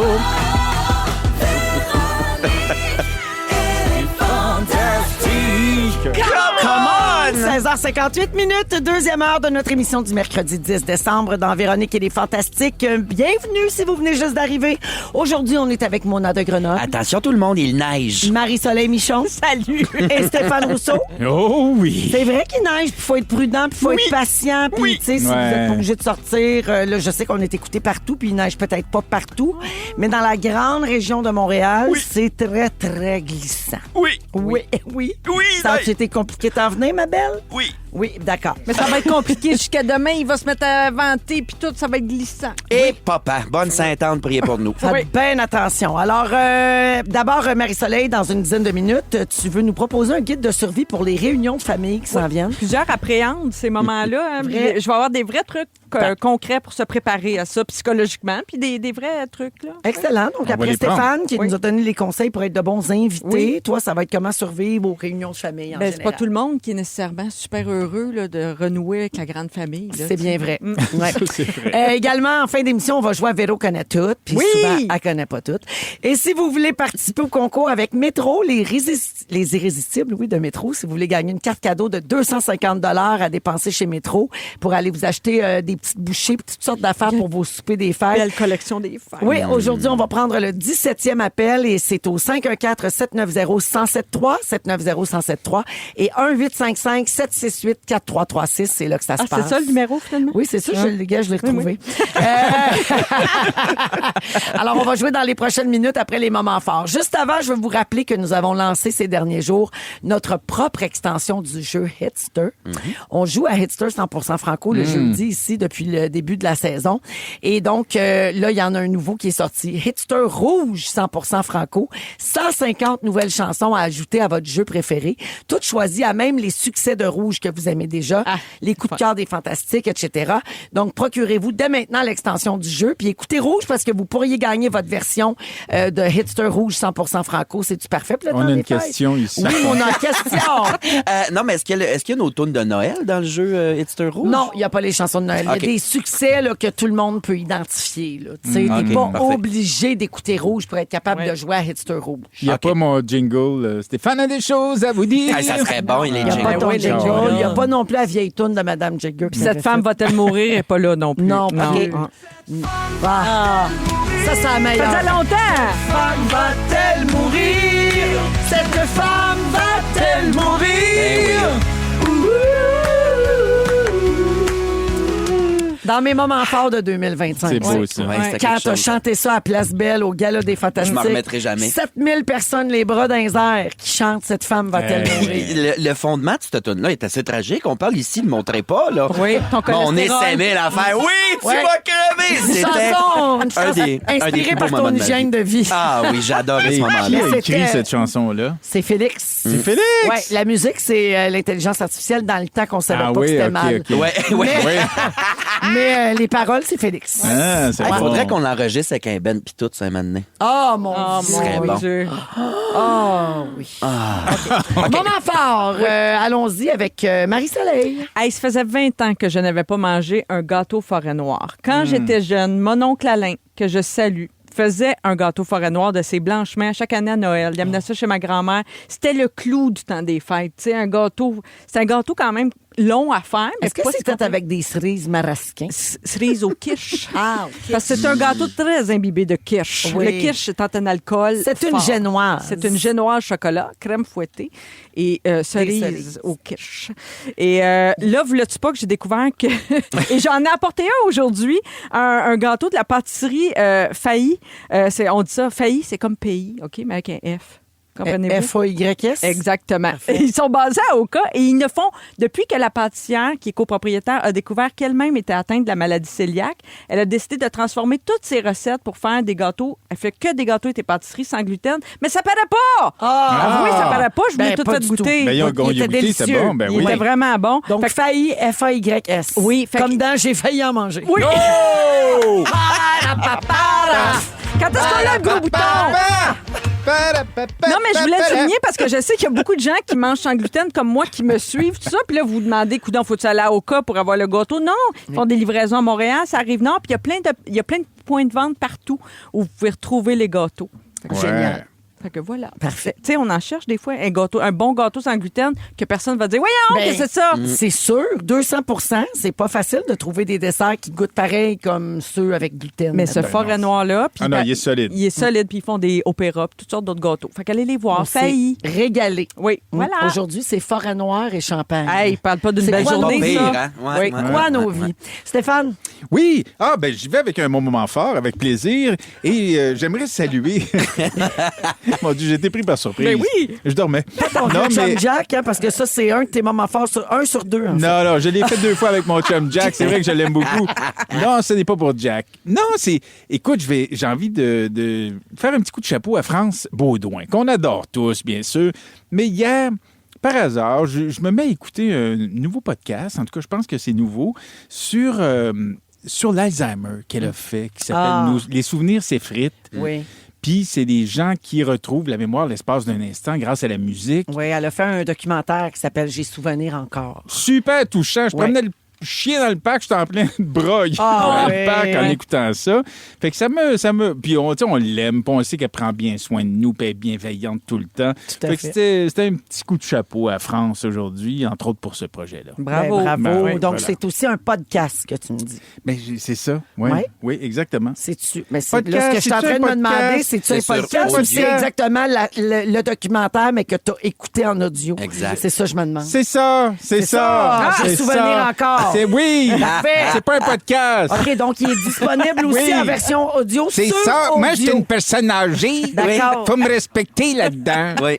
Come on! 16h58 minutes, deuxième heure de notre émission du mercredi 10 décembre dans Véronique et les Fantastiques. Bienvenue si vous venez juste d'arriver. Aujourd'hui, on est avec Mona de Grenoble. Attention tout le monde, il neige. Marie-Soleil Michon. Salut! Et Stéphane Rousseau. Oh oui! C'est vrai qu'il neige, puis il faut être prudent, puis il faut être patient, puis tu sais, si vous êtes pas obligé de sortir, là, je sais qu'on est écouté partout, puis il neige peut-être pas partout, mais dans la grande région de Montréal, c'est très, très glissant. Oui. Oui. Oui, Ça a neige. été compliqué d'en venir, ma belle? Oui. Oui, d'accord. Mais ça va être compliqué jusqu'à demain. Il va se mettre à vanter, puis tout, ça va être glissant. Et papa, bonne Sainte-Anne, priez pour nous. Faites bien attention. Alors, d'abord, Marie-Soleil, dans une dizaine de minutes, tu veux nous proposer un guide de survie pour les réunions de famille qui s'en viennent? Plusieurs appréhendent ces moments-là. Hein. Vrai. Je vais avoir des vrais trucs concrets pour se préparer à ça psychologiquement, puis des vrais trucs. Là. Excellent. Donc, va après les prendre. Stéphane, qui Oui. nous a donné les conseils pour être de bons invités, Oui. toi, ça va être comment survivre aux réunions de famille en Ben, c'est général. pas tout le monde qui est nécessairement super heureux là, de renouer avec la grande famille. là, C'est tu bien sais. vrai. Mm. Ouais. C'est vrai. Également, en fin d'émission, on va jouer à Véro connaît toutes. Puis Oui! souvent, elle connaît pas toutes. Et si vous voulez participer au concours avec Métro, les irrésistibles, oui, de Métro, si vous voulez gagner une carte cadeau de 250 $ à dépenser chez Métro pour aller vous acheter des petites bouchées, toutes sortes d'affaires pour vos soupers des fêtes. Belle collection des fêtes. Oui, aujourd'hui, on va prendre le 17e appel et c'est au 514-790-1073, 790-1073 et 1-855-768-4336. C'est là que ça se Ah, passe. c'est ça le numéro, finalement? Oui, c'est ça, je l'ai retrouvé. Alors, on va jouer dans les prochaines minutes après les moments forts. Juste avant, je veux vous rappeler que nous avons lancé ces derniers jours notre propre extension du jeu Hitster. On joue à Hitster 100% franco le jeudi ici depuis le début de la saison. Et donc, là, il y en a un nouveau qui est sorti. Hitster rouge 100% franco. 150 nouvelles chansons à ajouter à votre jeu préféré. Toutes choisies à même les succès de rouge que vous aimez déjà. Les coups de cœur des fantastiques, etc. Donc, procurez-vous dès maintenant l'extension du jeu. Puis écoutez rouge parce que vous pourriez gagner votre version de Hitster rouge 100% franco. C'est-tu parfait? Puis là, On dans a les une fêtes? question ici. Oui, on a une question. Non, mais est-ce qu'il y a une automne de Noël dans le jeu Hitster Rouge? Non, il n'y a pas les chansons de Noël. Il OK. y a des succès là, que tout le monde peut identifier. Tu n'es OK, pas parfait. obligé d'écouter rouge pour être capable Ouais. de jouer à Hitster rouge. Il n'y a OK. pas mon jingle. Stéphane a des choses à vous dire. Ah, ça serait bon, il est Il n'y a pas jingle. ton oui, les jingle. jingles. Il n'y a pas non plus la vieille toune de Madame Jagger. Puis cette femme va-t-elle mourir? Elle n'est pas là non plus. Non, pas OK. Ah. Ça, c'est la Ça meilleure. faisait longtemps! Femme va-t-elle mourir? Cette femme va-t-elle mourir? Dans mes moments forts de 2025. C'est beau, ça. Ouais, c'était Quand quelque t'as chose. chanté ça à Place Belle, au Gala des Fantastiques. Je m'en remettrai jamais. 7000 personnes, les bras dans les airs, qui chantent Cette femme va-t-elle mourir? Le fondement de cette tune-là est assez tragique. On parle ici, ne montrait pas, là. Oui, ton Bon, on cholestérol. essaimait l'affaire. Oui, tu Ouais. vas crever! Une C'était chanson, une chanson un des inspirée plus par beaux ton moments de ma hygiène vie. de vie. Ah oui, j'adorais ce Qui moment-là. a C'était- écrit cette chanson-là? C'est Félix. C'est Félix! Ouais, la musique, c'est l'intelligence artificielle dans le temps qu'on savait Ah pas que oui, c'était OK, mal. OK. Ouais, ouais. Oui. Mais les paroles, c'est Félix. Ah, c'est Il bon. faudrait qu'on l'enregistre avec un Ben pis tout, ça, un moment donné. Oh mon Oh, Dieu. serait mon bon. Dieu. Oh oui. Moment fort. Allons-y avec Marie-Soleil. Hey, ça faisait 20 ans que je n'avais pas mangé un gâteau forêt noire. Quand j'étais jeune, mon oncle Alain, que je salue, faisait un gâteau forêt noire de ses blanches-mains chaque année à Noël. Il amenait ça chez ma grand-mère. C'était le clou du temps des fêtes. Tu sais, un gâteau, c'est un gâteau quand même long à faire. Mais Est-ce que pas si c'était compliqué. avec des cerises marasquins? Cerise au kirsch. Ah, OK. Parce que c'est un gâteau très imbibé de kirsch. Oui. Le kirsch étant un alcool C'est une fort. génoise. C'est une génoise chocolat, crème fouettée et cerise cerises. au kirsch. Et là, voulais-tu pas que j'ai découvert que... et j'en ai apporté un aujourd'hui, un gâteau de la pâtisserie Failly. On dit ça, Failly, c'est comme pays, OK, mais avec un F. Comprenez-vous? F-A-Y-S? Exactement. Ils sont basés à Oka et ils ne font, depuis que la pâtissière, qui est copropriétaire, a découvert qu'elle-même était atteinte de la maladie cœliaque, elle a décidé de transformer toutes ses recettes pour faire des gâteaux. Elle fait que des gâteaux et des pâtisseries sans gluten, mais ça paraît pas! Ah! Avouez, ça paraît pas, je voulais Ben, tout pas fait du goûter. tout. Ben, ils ont Il était goûté, c'est délicieux. bon. Ben Il oui. était vraiment bon. Donc, Fait que- failli, F-A-Y-S. Oui, fait Comme que- dans J'ai failli en manger. Oui! Oh! Quand est-ce qu'on a le gros bouton? Non, mais je voulais le souligner parce que je sais qu'il y a beaucoup de gens qui mangent sans gluten comme moi qui me suivent, tout ça. Puis là, vous vous demandez, coudonc, faut-tu aller à Oka pour avoir le gâteau? Non, ils font des livraisons à Montréal, ça arrive nord. Puis il y a plein de points de vente partout où vous pouvez retrouver les gâteaux. Génial. Fait que voilà. Parfait. Tu sais, on en cherche des fois un bon gâteau sans gluten que personne va dire, voyons, Ben, que c'est ça. C'est sûr, 200%. C'est pas facile de trouver des desserts qui goûtent pareil comme ceux avec gluten. Mais ce forêt noir-là, puis Ah non, il est solide. Il est solide, puis ils font des opéras, puis toutes sortes d'autres gâteaux. Fait qu'allez les voir. On s'est Failli. régalé. Oui, voilà. Aujourd'hui, c'est forêt noire et champagne. Hey, parle pas d'une C'est belle quoi journée, nos Pire, ça. hein? Ouais, Oui. ouais, Quoi ouais, nos ouais, vies? Stéphane? Oui, j'y vais avec un bon moment fort, avec plaisir. Et j'aimerais saluer. Mon Dieu, j'ai été pris par surprise. Mais oui! Je dormais. Ton Non, chum mais. Jack, hein, parce que ça, c'est un de tes moments forts sur 1 sur 2. En fait. Non, je l'ai fait 2 fois avec mon chum Jack. C'est vrai que je l'aime beaucoup. Non, ce n'est pas pour Jack. Non, c'est... Écoute, j'ai envie de faire un petit coup de chapeau à France Baudouin, qu'on adore tous, bien sûr. Mais hier, par hasard, je me mets à écouter un nouveau podcast. En tout cas, je pense que c'est nouveau. Sur l'Alzheimer qu'elle a fait, qui s'appelle Les souvenirs s'effritent. Oui. Puis c'est des gens qui retrouvent la mémoire l'espace d'un instant grâce à la musique. Oui, elle a fait un documentaire qui s'appelle J'ai souvenir encore. Super touchant. Je Ouais. promenais le chien dans le parc, j'étais en plein de broye Ah, dans ouais, le parc en ouais. écoutant ça. Fait que ça me... Puis on l'aime, puis on sait qu'elle prend bien soin de nous, puis elle est bienveillante tout le temps. Tout à que fait. c'était un petit coup de chapeau à France aujourd'hui, entre autres pour ce projet-là. Bravo. Ben, bravo. Ben oui, Donc, voilà. c'est aussi un podcast que tu me dis. Mais c'est ça, oui. Ouais. Oui, exactement. C'est-tu? Mais c'est Podcast, là, ce que je suis en c'est-tu train de me un demander, podcast? c'est-tu un C'est sur podcast ou audio. c'est exactement le documentaire, mais que tu as écouté en audio? Exact. C'est ça que je me demande. C'est ça, c'est ça. ça. Ah, c'est j'ai souvenir ça. encore. C'est oui. Parfait. C'est pas un podcast. OK, donc il est disponible aussi Oui. en version audio C'est sur ça. audio. Moi, je suis une personne âgée. D'accord. Faut me respecter là-dedans. Oui.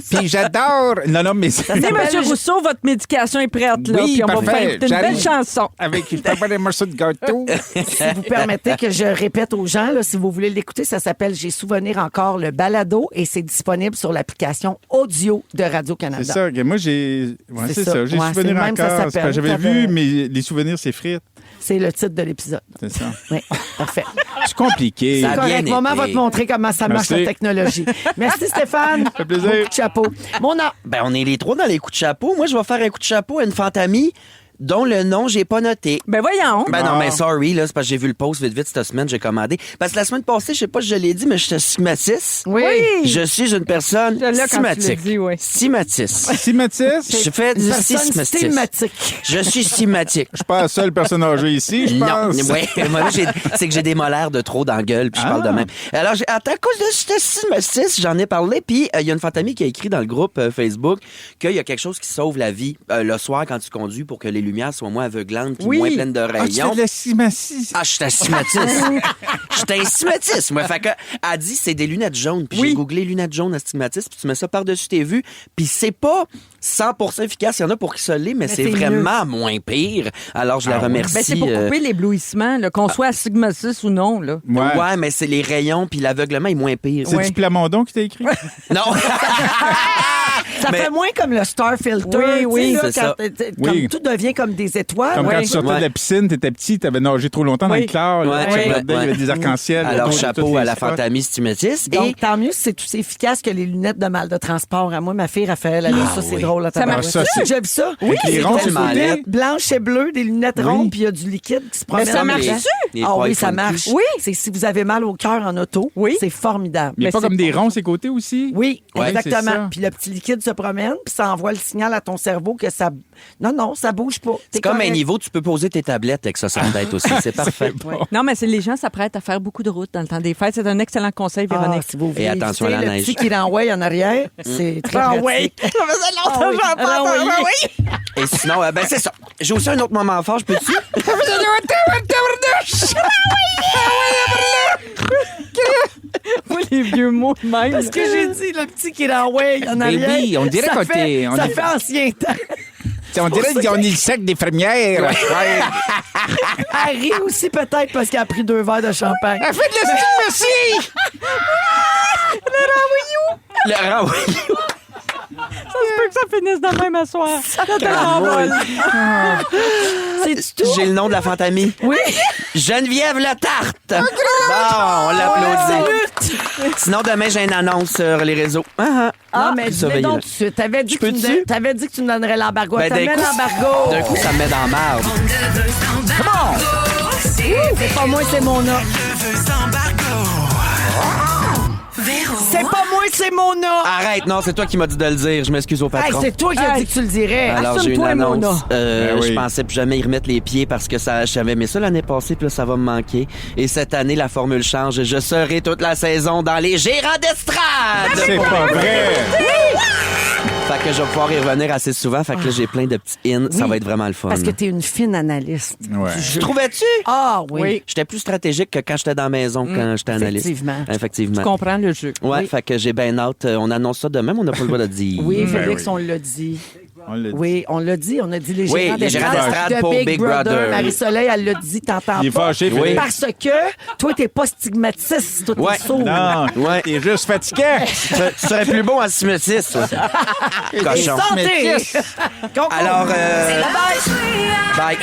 Puis j'adore. Non, mais c'est. Dis, s'appelle- M. Rousseau, votre médication est prête, là. Oui, Puis on va vous parfait. faire écouter une belle J'arrive. chanson. Avec, je peux avoir des morceaux de gâteau. Si vous permettez que je répète aux gens, là, si vous voulez l'écouter, ça s'appelle J'ai souvenir encore le balado et c'est disponible sur l'application audio de Radio-Canada. C'est ça. Moi, j'ai. Ouais, C'est c'est ça. ça. J'ai Ouais, c'est souvenirs le même, ça encore. s'appelle. C'est parce que J'avais T'avais- vu, mais les souvenirs s'effritent. C'est le titre de l'épisode. C'est ça. Oui, parfait. C'est compliqué. Ça a bien Correct. Maman été. va te montrer comment ça marche Merci. la technologie. Merci Stéphane. Ça fait plaisir. Coup de chapeau. Mona. Ben, on est les trois dans les coups de chapeau. Moi, je vais faire un coup de chapeau à une fantamie dont le nom, j'ai pas noté. Ben voyons. Ben non, Ah. mais sorry, là, c'est parce que j'ai vu le post vite cette semaine, j'ai commandé. Parce que la semaine passée, je sais pas si je l'ai dit, mais je suis stigmatiste. Oui. Je suis une personne Je l'ai quand tu l'as stigmatique. dit, oui. Stigmatiste. Simatis? Je fais du Personne stigmatisme. stigmatique. Je suis stigmatique. Je suis pas la seule personne âgée ici, je Non, pense. ouais, moi, c'est que j'ai des molaires de trop dans la gueule, puis je parle de même. Alors, à cause de ce stigmatisme, j'en ai parlé, puis il y a une fantamie qui a écrit dans le groupe Facebook qu'il y a quelque chose qui sauve la vie le soir quand tu conduis pour que les lumières soient moins aveuglantes puis Oui. moins pleines de Ah, tu fais rayons. de la simatis. Ah, je suis astigmatiste. Je suis astigmatiste. Moi, fait que, elle dit, c'est des lunettes jaunes. Puis Oui. j'ai googlé lunettes jaunes astigmatisme, puis tu mets ça par-dessus tes vues. Puis c'est pas 100% efficace. Il y en a pour qui se l'est, mais c'est c'est vraiment moins pire. Alors, je la remercie. Ben, c'est pour couper l'éblouissement, là, qu'on soit astigmatique ou non. Là. Ouais, mais c'est les rayons, puis l'aveuglement est moins pire. C'est Ouais. du Plamondon qui t'a écrit? Non! Ça Mais- fait moins comme le Star Filter. Oui, tu sais, oui. là, C'est quand ça. comme Oui. tout devient comme des étoiles. Comme Ouais. quand tu sortais Ouais. de la piscine, t'étais petit, t'avais nagé trop longtemps dans Oui. le clair. là, Ouais, tu ouais, regardais, il y avait ouais. des arcs-en-ciel. Alors, autour de chapeau toutes à les la spots. fantamie stigmatiste. Donc, Et tant mieux si c'est aussi efficace que les lunettes de mal de transport. À moi, ma fille Raphaël, elle a ça, c'est oui. drôle. Ça marche. Ça, c'est- J'ai vu ça. Avec les ronds sur le tellement côté. laid. Blanche et bleue, des lunettes rondes, puis il y a du liquide qui se promène. ça dans marche-tu? les- Les Ah oui, ça funky. marche. Oui. C'est si vous avez mal au cœur en auto, Oui. c'est formidable. Mais Mais pas c'est comme des ronds, ces côtés aussi? Oui, Ouais, c'est exactement. ça. Puis le petit liquide se promène, puis ça envoie le signal à ton cerveau que ça... Non, ça bouge pas. c'est comme un niveau, tu peux poser tes tablettes avec ça sur la tête aussi. C'est parfait. Non, mais c'est les gens s'apprêtent à faire beaucoup de routes dans le temps des fêtes. C'est un excellent conseil, Véronique. Si vous voulez Et attention à la éviter neige. le petit qui l'envoie en arrière, c'est très Ah pratique. oui. Ça faisait longtemps que j'en parle. Et sinon, ben c'est ça. J'ai aussi un autre moment fort, je peux-tu? Moi, les vieux mots de même. Parce que j'ai dit le petit qui l'envoie en arrière. oui, on dirait ça qu'on fait, t'est- on ça est- fait ancien temps. On dirait qu'ils ont mis le sac des fermières. Harry aussi peut-être parce qu'il a pris 2 verres de champagne. Elle fait de la stigmatie! Le renvoyou. Ça se peut que ça finisse de même à soir. Ça te renvole. C'est tout. J'ai le nom de la fantamie. Oui. Geneviève Le Tarte. Bon, on l'applaudit. Sinon, demain, j'ai une annonce sur les réseaux. Non, mais dis-le surveillez-le. donc tout de suite. T'avais dit, que tu peux-tu? t'avais dit que tu me donnerais l'embargo. Ben, T'as mis d'un coup, l'embargo. d'un coup, ça me met dans la marde. C'est pas moi, c'est mon nom. C'est pas moi, c'est Mona. Arrête, non, c'est toi qui m'as dit de le dire. Je m'excuse au Hey, patron. c'est toi qui as dit que tu le dirais. Alors, j'ai une Assume-toi, annonce. Mona. Ben oui. Je pensais plus jamais y remettre les pieds parce que ça, j'avais aimé ça l'année passée, puis là, ça va me manquer. Et cette année, la formule change. Je serai toute la saison dans les gérants d'estrade. C'est pas vrai! Fait que je vais pouvoir y revenir assez souvent. Fait que là, j'ai plein de petits ins. Ça Oui. va être vraiment le fun. Parce que t'es une fine analyste. Ouais. Tu trouvais-tu? Ah oui. J'étais plus stratégique que quand j'étais dans la maison, quand j'étais analyste. Effectivement. Tu comprends le jeu. Ouais, Oui. fait que j'ai bien hâte. On annonce ça demain, mais on n'a pas le droit de dire. Oui, Félix, oui. on l'a dit. On l'a dit. Oui, on l'a dit. On a dit les Oui, gérants les gérants d'estrade de pour Big Brother. Marie-Soleil, elle l'a dit, t'entends Il est pas. fâché, Oui. Félix. Parce que toi, t'es pas stigmatiste, toi, t'es Ouais. sourd. Non, Ouais. t'es juste fatigué. Tu serais plus bon en cimétisme, toi. Cochon. Santé! Concours. Alors, bye.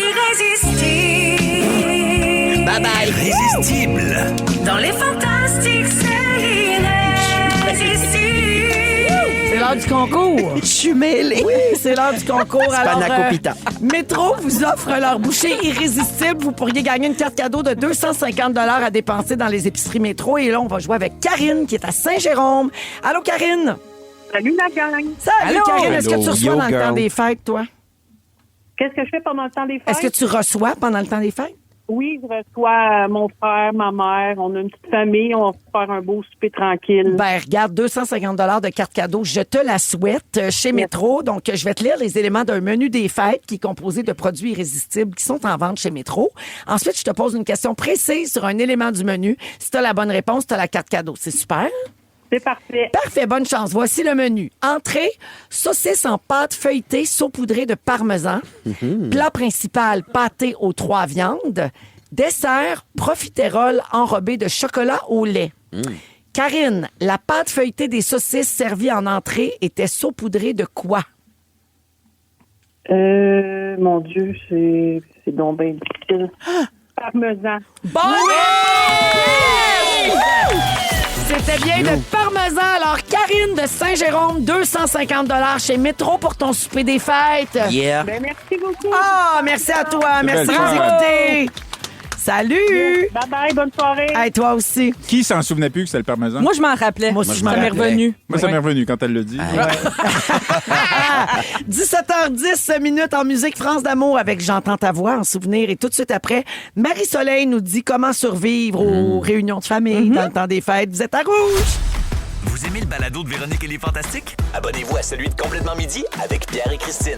Irrésistible. Bye bye. Irrésistible. Dans les fantastiques, c'est irrésistible. C'est l'heure du concours. Je suis mêlée. Oui, c'est l'heure du concours. Alors, Panacopita. Métro vous offre leur bouchée irrésistible. Vous pourriez gagner une carte cadeau de 250 à dépenser dans les épiceries Métro. Et là, on va jouer avec Karine, qui est à Saint-Jérôme. Allô, Karine? Salut la gang. Salut, Allô? Karine. Est-ce que tu Hello. reçois Yo, dans le girl. temps des fêtes, toi? Qu'est-ce que je fais pendant le temps des fêtes? Est-ce que tu reçois pendant le temps des fêtes? Oui, je reçois mon frère, ma mère. On a une petite famille. On va faire un beau souper tranquille. Ben, regarde, 250 de carte cadeau. Je te la souhaite chez Métro. Donc, je vais te lire les éléments d'un menu des fêtes qui est composé de produits irrésistibles qui sont en vente chez Métro. Ensuite, je te pose une question précise sur un élément du menu. Si tu as la bonne réponse, tu as la carte cadeau. C'est super. C'est parfait. Parfait, bonne chance. Voici le menu. Entrée, saucisse en pâte feuilletée saupoudrée de parmesan. Plat principal, pâté aux 3 viandes. Dessert, profiterole enrobé de chocolat au lait. Karine, la pâte feuilletée des saucisses servie en entrée était saupoudrée de quoi? Mon Dieu, c'est donc bien difficile. Parmesan. Bonne réponse! C'était bien de parmesan. Alors, Karine de Saint-Jérôme, 250 chez Métro pour ton souper des fêtes. Yeah. Ben, merci beaucoup. Ah, merci à toi. Merci de belle nous soirée. écouter. Salut! Bye bye, bonne soirée. Hey, toi aussi. Qui s'en souvenait plus que c'était le parmesan? Moi, je m'en rappelais. Moi aussi, je m'en Ça m'est rappelais. revenu. Moi, ça m'est revenu quand elle l'a dit. 17h10 minutes en musique France d'amour avec J'entends ta voix en souvenir. Et tout de suite après, Marie-Soleil nous dit comment survivre aux réunions de famille dans le temps des fêtes. Vous êtes à rouge! Vous aimez le balado de Véronique et les Fantastiques? Abonnez-vous à celui de Complètement Midi avec Pierre et Christine.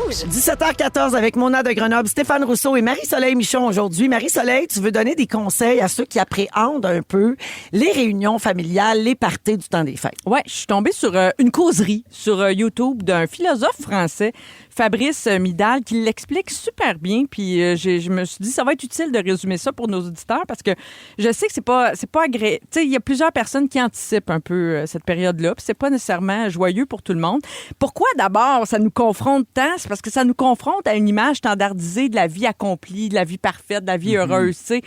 17h14 avec Mona de Grenoble, Stéphane Rousseau et Marie-Soleil Michon aujourd'hui. Marie-Soleil, tu veux donner des conseils à ceux qui appréhendent un peu les réunions familiales, les parties du temps des fêtes. Ouais, je suis tombée sur une causerie sur YouTube d'un philosophe français, Fabrice Midal, qui l'explique super bien. Puis je me suis dit, ça va être utile de résumer ça pour nos auditeurs parce que je sais que c'est pas agréable. Tu sais, il y a plusieurs personnes qui anticipent un peu cette période-là. Puis c'est pas nécessairement joyeux pour tout le monde. Pourquoi d'abord ça nous confronte tant? C'est parce que ça nous confronte à une image standardisée de la vie accomplie, de la vie parfaite, de la vie heureuse. Tu sais,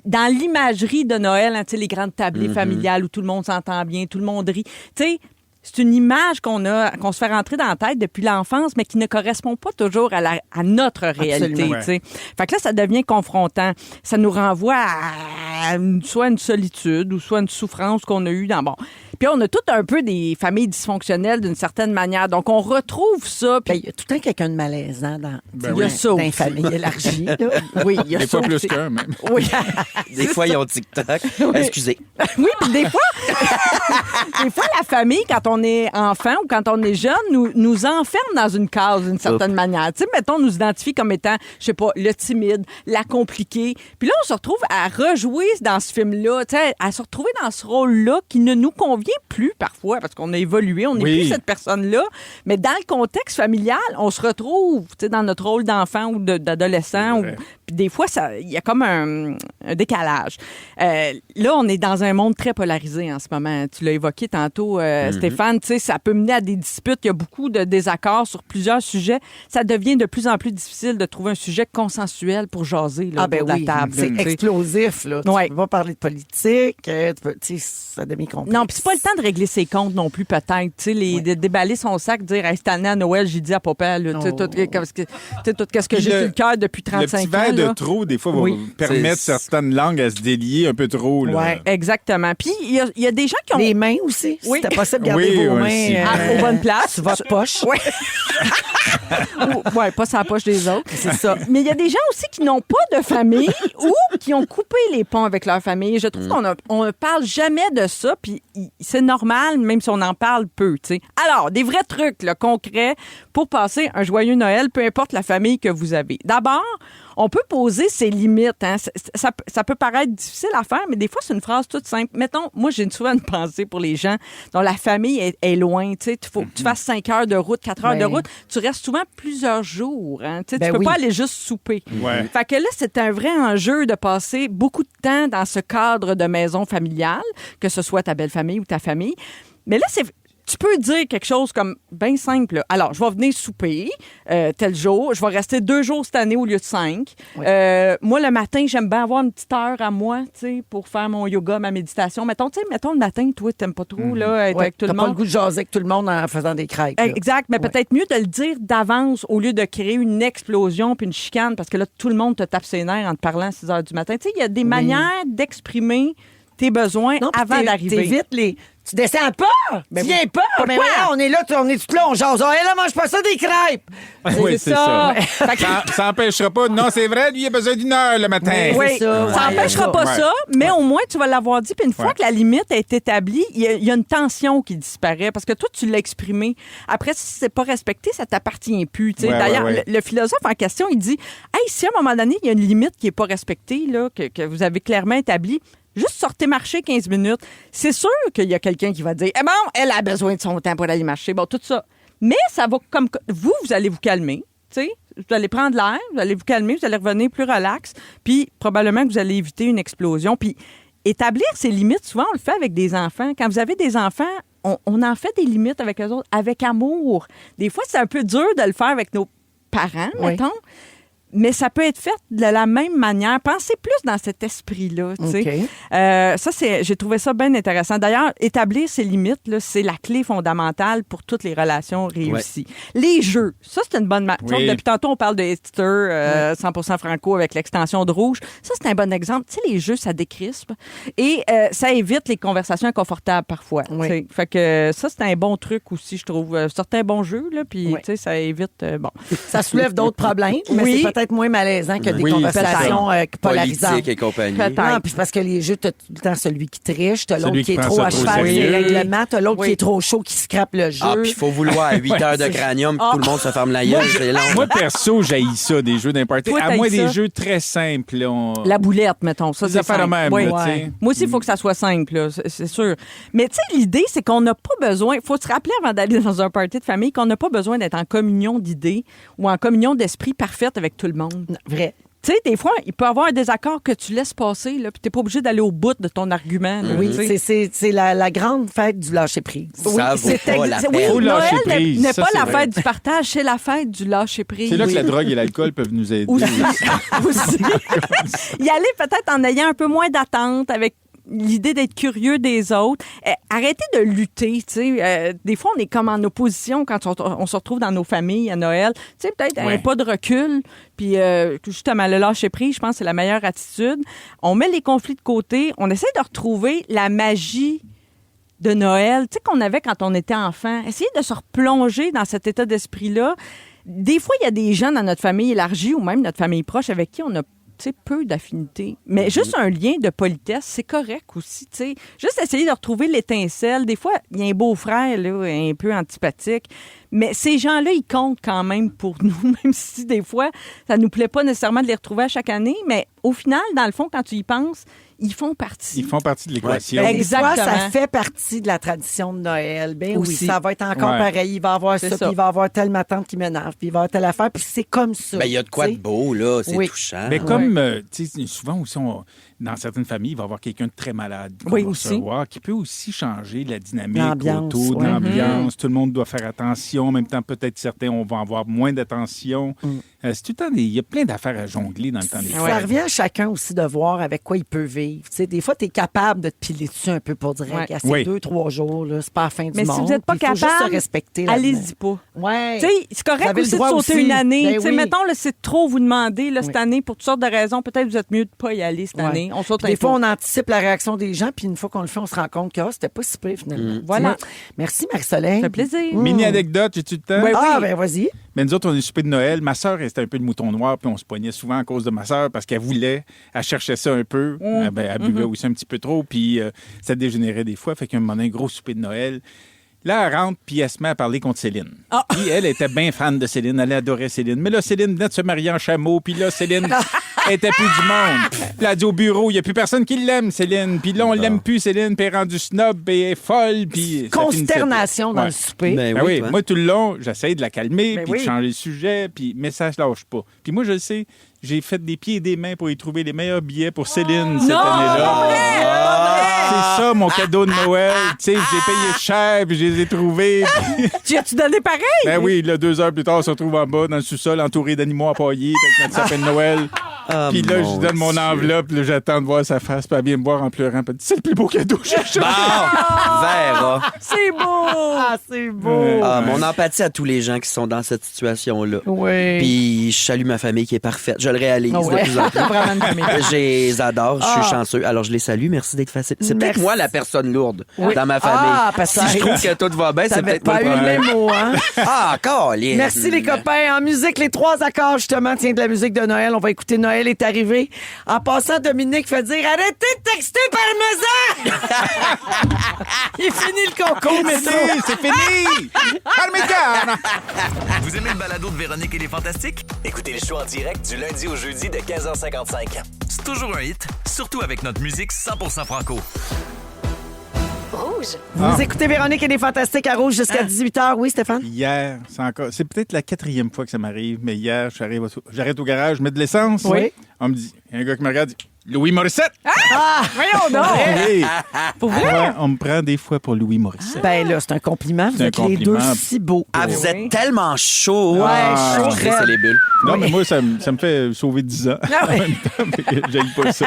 dans l'imagerie de Noël, hein, tu sais, les grandes tablées familiales où tout le monde s'entend bien, tout le monde rit. Tu sais, c'est une image qu'on se fait rentrer dans la tête depuis l'enfance, mais qui ne correspond pas toujours à notre réalité. Absolument. Tu sais. Fait que là, ça devient confrontant. Ça nous renvoie à soit une solitude ou soit une souffrance qu'on a eue dans... Bon. Puis on a tout un peu des familles dysfonctionnelles d'une certaine manière. Donc, on retrouve ça. Ben, Puis il y a tout le temps quelqu'un de malaisant dans, Ben il y a ça dans aussi. une famille élargie. là. Oui, il y a Des ça fois plus aussi. qu'un, même. Oui. Des fois, ils ont TikTok. Excusez. Oui, puis des fois, la famille, quand on est enfant ou quand on est jeune, nous enferme dans une case d'une certaine manière. Tu sais, mettons, nous identifie comme étant, je sais pas, le timide, la compliquée. Puis là, on se retrouve à rejouer dans ce film-là, tu sais, à se retrouver dans ce rôle-là qui ne nous convient plus parfois parce qu'on a évolué, on n'est Oui. plus cette personne-là. Mais dans le contexte familial, on se retrouve, tu sais, dans notre rôle d'enfant ou d'adolescent. C'est vrai. Puis des fois, il y a comme un décalage. Là, on est dans un monde très polarisé en ce moment. Tu l'as évoqué tantôt, Stéphane. Tu sais, ça peut mener à des disputes. Il y a beaucoup de désaccords sur plusieurs sujets. Ça devient de plus en plus difficile de trouver un sujet consensuel pour jaser là, Ah ben autour oui, de la table. c'est tu sais. explosif. Là. Ouais. Tu peux pas parler de politique, tu sais, ça devient complexe. Non, puis c'est pas le temps de régler ses comptes non plus, peut-être. Tu sais, de déballer son sac, dire hey, cette année à Noël, j'ai dit à papa, là, tu sais, Oh. tout ce que j'ai sur le cœur depuis 35 ans. Le petit verre de là. trop, des fois, va Oui. permettre C'est- certaines langues à se délier un peu trop. Là. Ouais. Exactement. Puis, il y a des gens qui ont... Les mains aussi. Oui. Si c'était possible de garder Oui, vos aussi. mains aux bonnes places. sur votre poche. Oui. Ouais, pas sur la poche des autres. C'est ça. Mais il y a des gens aussi qui n'ont pas de famille ou qui ont coupé les ponts avec leur famille. Je trouve qu'on ne parle jamais de ça, puis c'est normal, même si on en parle peu, tu sais. Alors, des vrais trucs là, concrets pour passer un joyeux Noël, peu importe la famille que vous avez. D'abord, on peut poser ses limites. Hein. Ça peut paraître difficile à faire, mais des fois, c'est une phrase toute simple. Mettons, moi, j'ai souvent une pensée pour les gens dont la famille est loin. Tu sais, il faut que tu fasses 5 heures de route, 4 heures de route. Tu restes souvent plusieurs jours. Hein. Tu sais, tu peux pas aller juste souper. Ouais. Fait que là, c'est un vrai enjeu de passer beaucoup de temps dans ce cadre de maison familiale, que ce soit ta belle famille ou ta famille. Mais là, tu peux dire quelque chose comme bien simple. Là. Alors, je vais venir souper tel jour. Je vais rester 2 jours cette année au lieu de 5. Oui. Moi, le matin, j'aime bien avoir une petite heure à moi, tu sais, pour faire mon yoga, ma méditation. Mettons le matin, toi, t'aimes pas trop là, être Ouais, avec tout t'as le pas monde. le goût de jaser avec tout le monde en faisant des crêpes. là. Exact, mais Ouais. peut-être mieux de le dire d'avance au lieu de créer une explosion puis une chicane parce que là, tout le monde te tape ses nerfs en te parlant à 6 heures du matin. Tu sais, il y a des manières d'exprimer tes besoins Non, puis avant d'arriver. t'évites les... Tu descends pas! Ben Viens pas! Mais Pourquoi? voilà, on est là, on est tous là, on jase. Oh, elle, elle mange pas ça, des crêpes! Oui, c'est ça. Fait que- Ça n'empêchera pas. Non, c'est vrai, lui, il a besoin d'une heure le matin. Oui. Oui, c'est ça. ça Ouais, n'empêchera ouais. pas Ouais. ça, mais au moins, tu vas l'avoir dit. Puis une fois Ouais. que la limite est établie, il y a une tension qui disparaît parce que toi, tu l'as exprimé. Après, si c'est pas respecté, ça t'appartient plus. Tu sais. Ouais, D'ailleurs, ouais. le philosophe en question, il dit « Hey, si à un moment donné, il y a une limite qui n'est pas respectée, là, que vous avez clairement établie, juste sortez marcher 15 minutes. C'est sûr qu'il y a quelqu'un qui va dire « Eh bon, elle a besoin de son temps pour aller marcher. » Bon, tout ça. Mais ça va comme... Vous allez vous calmer. Tu sais, vous allez prendre l'air, vous allez vous calmer, vous allez revenir plus relax, puis probablement que vous allez éviter une explosion. Puis établir ses limites, souvent, on le fait avec des enfants. Quand vous avez des enfants, on en fait des limites avec eux autres, avec amour. Des fois, c'est un peu dur de le faire avec nos parents, Oui. mettons. Mais ça peut être fait de la même manière. Pensez plus dans cet esprit-là. Tu sais. OK. J'ai trouvé ça bien intéressant. D'ailleurs, établir ses limites, là, c'est la clé fondamentale pour toutes les relations réussies. Les jeux, ça, c'est une bonne... Oui. Depuis tantôt, on parle de Easter 100% franco avec l'extension de rouge. Ça, c'est un bon exemple. Tu sais, les jeux, ça décrispe et ça évite les conversations inconfortables parfois. Oui. Tu sais. Fait que ça, c'est un bon truc aussi, je trouve. Certains bons jeux, là, puis Oui. tu sais, ça évite... bon. Ça soulève d'autres problèmes, mais Oui. c'est peut-être moins malaisant que des Oui, conversations polarisantes. Politique et compagnie. Peut-être. Non, puis c'est parce que les jeux, t'as tout le temps celui qui triche, t'as l'autre Celui qui est qui prend trop ça à trop cheval sur les sérieux. règlements, t'as l'autre Oui. qui est trop chaud qui scrape le jeu. Ah, puis il faut vouloir 8 heures de cranium, puis tout le monde se ferme la gueule, c'est long. Moi, perso, j'haïs ça, des jeux d'imparty. Toi, À moins t'haïs des ça? jeux très simples. Là, La boulette, mettons. Ça, Des c'est affaires de simple. même, Oui. là, tu sais. Moi aussi, il faut que ça soit simple, là, c'est sûr. Mais tu sais, l'idée, c'est qu'on n'a pas besoin... Il faut se rappeler avant d'aller dans un party de famille qu'on n'a pas besoin d'être en communion d'idées ou en communion d'esprit parfaite avec tout le monde. Non, vrai. Tu sais, des fois, il peut y avoir un désaccord que tu laisses passer, là, puis t'es pas obligé d'aller au bout de ton argument. là, Oui, tu sais. c'est la grande fête du lâcher-prise. Ça vaut C'est pas la oui, peine. Faut Noël lâcher n'est- prise, n'est ça, pas c'est la vrai. fête du partage, c'est la fête du lâcher-prise. C'est là que la drogue et l'alcool peuvent nous aider. Aussi. Aussi. Y aller peut-être en ayant un peu moins d'attente, avec l'idée d'être curieux des autres. Arrêtez de lutter, tu sais. Des fois, on est comme en opposition quand on se retrouve dans nos familles à Noël. Tu sais, peut-être un pas de recul, puis justement, le lâcher-prise, je pense que c'est la meilleure attitude. On met les conflits de côté, on essaie de retrouver la magie de Noël, tu sais, qu'on avait quand on était enfant. Essayez de se replonger dans cet état d'esprit-là. Des fois, il y a des gens dans notre famille élargie ou même notre famille proche avec qui on a peu d'affinité. Mais juste un lien de politesse, c'est correct aussi. T'sais. Juste essayer de retrouver l'étincelle. Des fois, il y a un beau-frère là, un peu antipathique. Mais ces gens-là, ils comptent quand même pour nous, même si des fois, ça nous plaît pas nécessairement de les retrouver à chaque année. Mais au final, dans le fond, quand tu y penses, ils font partie. Ils font partie de l'équation. Ben, des fois, Exactement. ça fait partie de la tradition de Noël. Ben oui, Aussi. ça va être encore Ouais. pareil. Il va y avoir C'est ça, ça. puis il va y avoir telle ma tante qui m'énerve, puis il va y avoir telle affaire, puis c'est comme ça. Ben, il y a de quoi tu de sais. beau, là. C'est Oui. touchant. Mais comme, tu sais, souvent aussi, dans certaines familles, il va y avoir quelqu'un de très malade qu'on Oui, va aussi. recevoir, qui peut aussi changer la dynamique L'ambiance, autour de ouais. l'ambiance. Tout le monde doit faire attention. d'attention. En même temps, peut-être certains, on va avoir moins d'attention. C'est tout le temps, il y a plein d'affaires à jongler dans le temps des Ça fêtes. revient à chacun aussi de voir avec quoi il peut vivre. Tu sais, des fois, tu es capable de te piler dessus un peu pour dire Ouais. qu'à ces Oui. 2-3 jours, là, c'est pas la fin du Mais monde. si vous n'êtes pas Puis il faut juste capable, se respecter là-dedans. allez-y pas. Ouais. Tu sais, c'est Vous correct avez le aussi de droit sauter aussi. une année. Ben Tu sais, oui. mettons, là, c'est trop vous demander là, cette Oui. année pour toutes sortes de raisons. Peut-être que vous êtes mieux de pas y aller cette Ouais. année. On saute un Des fois, peu. on anticipe la réaction des gens, puis une fois qu'on le fait, on se rend compte que c'était pas si pire, finalement. Voilà. Merci, Marie-Soleil. Ça fait plaisir. Mini anecdote, j'ai-tu le temps? Ouais. Ah, oui. ben vas-y. Mais nous autres, on est souper de Noël. Ma sœur, elle, c'était un peu de mouton noir, puis on se poignait souvent à cause de ma sœur parce qu'elle voulait, elle cherchait ça un peu. Elle buvait aussi un petit peu trop, puis ça dégénérait des fois. Fait qu'à un moment donné, un gros souper de Noël. Là, elle rentre, puis elle se met à parler contre Céline. Ah. Puis elle était bien fan de Céline. Elle adorait Céline. Mais là, Céline venait de se marier en chameau. Puis là, Céline était plus du monde. Puis là, elle dit au bureau, il n'y a plus personne qui l'aime, Céline. Puis là, on l'aime plus, Céline. Puis elle est rendue snob, puis elle est folle. Puis ça Consternation dans finissait le souper. Ben ben oui, toi. moi, tout le long, j'essaye de la calmer, Ben puis oui. de changer le sujet, puis mais ça ne lâche pas. Puis moi, je le sais, j'ai fait des pieds et des mains pour y trouver les meilleurs billets pour Céline cette année-là. C'est ça, mon cadeau de Noël. Tu sais, j'ai payé cher, puis je les ai trouvés. Tu as-tu donné pareil? Ben oui, là, 2 heures plus tard, on se retrouve en bas, dans le sous-sol, entouré d'animaux empaillés, avec notre sapin de Noël. Ah, Puis là, je lui donne mon Dieu. enveloppe, là, j'attends de voir sa face, puis elle vient me voir en pleurant, puis elle dit, c'est le plus beau cadeau que j'ai acheté. Bon, verra. C'est beau! Ah, c'est beau. Ah, mon empathie à tous les gens qui sont dans cette situation-là. Oui. Puis je salue ma famille qui est parfaite. Je le réalise Ah ouais. de plus en plus. Vraiment une famille. Je les adore, je Ah. suis chanceux. Alors je les salue, merci d'être facile. C'est peut-être Merci. moi la personne lourde Oui. dans ma famille. Ah, peut-être. Si je trouve que tout va bien, c'est T'avais peut-être moi pas le eu problème. les mots, hein? Ah, câlisse. Merci les copains. En musique, les 3 accords, justement, tiens, de la musique de Noël. On va écouter Noël est arrivé. En passant, Dominique fait dire arrêtez de texter parmesan! Il finit le concours, mais C'est fini! Parmigiana! Vous aimez le balado de Véronique et les Fantastiques? Écoutez le show en direct du lundi au jeudi de 15h55. C'est toujours un hit, surtout avec notre musique 100% franco. Rouge. Vous écoutez Véronique et les Fantastiques à Rouge jusqu'à 18h. Oui, Stéphane? Hier, c'est peut-être la 4e fois que ça m'arrive, mais hier, j'arrête au garage, je mets de l'essence. Oui. On me dit, il y a un gars qui me regarde, dit, Louis Morissette! Voyons donc! Oui. Ouais, on me prend des fois pour Louis Morissette. Ben là, c'est un compliment. Vous C'est un êtes les deux compliment. si beaux. Ah, vous êtes tellement chaud. Ouais, chaud, Je c'est les bulles. Non, mais moi, ça me fait sauver 10 ans. Ah oui. En même temps, fait que j'aille pas ça.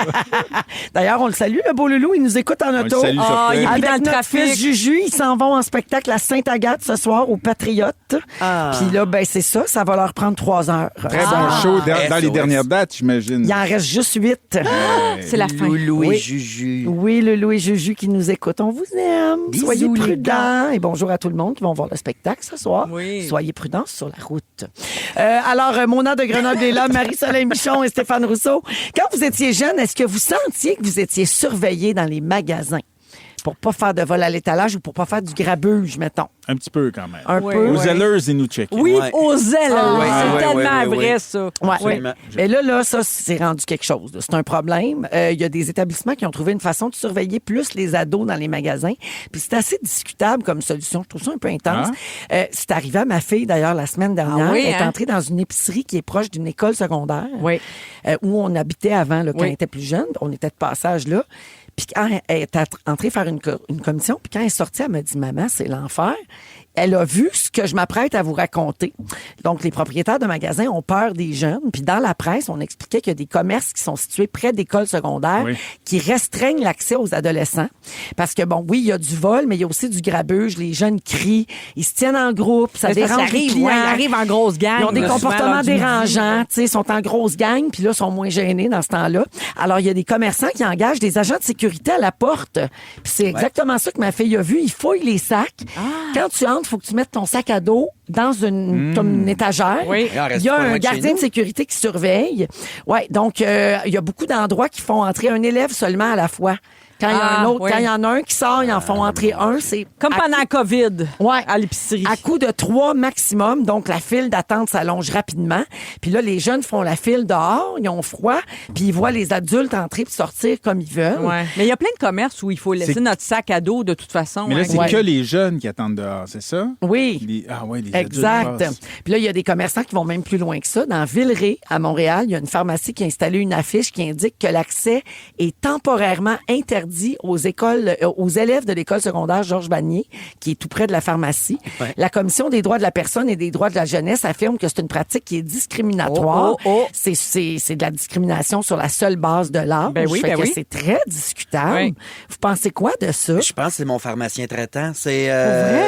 D'ailleurs, on le salue, le beau loulou. Il nous écoute en On le auto. salue sur Ah, place. il est Avec dans le notre trafic. fils Juju, ils s'en vont en spectacle à Sainte-Agathe ce soir au Patriote. Puis là, ben c'est ça, ça va leur prendre 3 heures. Très bon show dans les SOS. dernières dates, j'imagine. Il en reste juste 8. C'est la fin. Loulou Oui. et Juju. Oui, Loulou et Juju qui nous écoutent, on vous aime. Bisous, Soyez les prudents. Et bonjour à tout le monde qui vont voir le spectacle ce soir. Oui. Soyez prudents sur la route. Alors, Mona de Grenoble est là, Marie-Soleil Michon et Stéphane Rousseau. Quand vous étiez jeune, est-ce que vous sentiez que vous étiez surveillé dans les magasins pour pas faire de vol à l'étalage ou pour pas faire du grabuge, mettons? Un petit peu quand même. Un Oui. peu. Aux Zellers, ils nous checkent. Oui, Ouais. aux ailes. ouais, c'est ouais, tellement ouais, ouais, vrai, ouais. ça. Ouais. Absolument. Mais là, ça, c'est rendu quelque chose. là. C'est un problème. Il y a des établissements qui ont trouvé une façon de surveiller plus les ados dans les magasins. Puis c'est assez discutable comme solution. Je trouve ça un peu intense. C'est arrivé à ma fille, d'ailleurs, la semaine dernière. Ah oui, Elle est hein? entrée dans une épicerie qui est proche d'une école secondaire Oui. où on habitait avant, là, quand Oui. elle était plus jeune. On était de passage là. Puis quand elle est entrée faire une commission, puis quand elle est sortie, elle m'a dit « Maman, c'est l'enfer ». Elle a vu ce que je m'apprête à vous raconter. Donc, les propriétaires de magasins ont peur des jeunes. Puis dans la presse, on expliquait qu'il y a des commerces qui sont situés près d'écoles secondaires Oui. qui restreignent l'accès aux adolescents. Parce que, bon, oui, il y a du vol, mais il y a aussi du grabuge. Les jeunes crient, ils se tiennent en groupe, ça Parce qu'ils dérange les arrivent, clients. ouais, ils arrivent en grosse gang. Ils ont des là, souvent, comportements l'heure du midi. dérangeants, tu sais, sont en grosse gang, puis là, sont moins gênés dans ce temps-là. Alors, il y a des commerçants qui engagent des agents de sécurité à la porte. Puis c'est exactement ça que ma fille a vu. Ils fouillent les sacs. Quand tu entres, il faut que tu mettes ton sac à dos dans comme une étagère. Oui. Et on reste Il y a pas loin un de chez gardien nous. de sécurité qui surveille. Ouais, donc il y a beaucoup d'endroits qui font entrer un élève seulement à la fois. Quand il y a un autre, oui. quand il y en a un qui sort, ils en font entrer un. C'est Comme pendant la COVID, Ouais. à l'épicerie. à coup de 3 maximum, donc la file d'attente s'allonge rapidement. Puis là, les jeunes font la file dehors, ils ont froid, puis ils voient les adultes entrer puis sortir comme ils veulent. Ouais. Mais il y a plein de commerces où il faut laisser C'est- notre sac à dos de toute façon. Mais là, hein. c'est Ouais. que les jeunes qui attendent dehors, c'est ça? Oui. Les adultes Exact. passent. Puis là, il y a des commerçants qui vont même plus loin que ça. Dans Villeray, à Montréal, il y a une pharmacie qui a installé une affiche qui indique que l'accès est temporairement interdit dit aux élèves de l'école secondaire Georges Vanier, qui est tout près de la pharmacie, la Commission des droits de la personne et des droits de la jeunesse affirme que c'est une pratique qui est discriminatoire. C'est de la discrimination sur la seule base de l'âge. C'est très discutable. Oui. Vous pensez quoi de ça? Je pense que c'est mon pharmacien traitant. C'est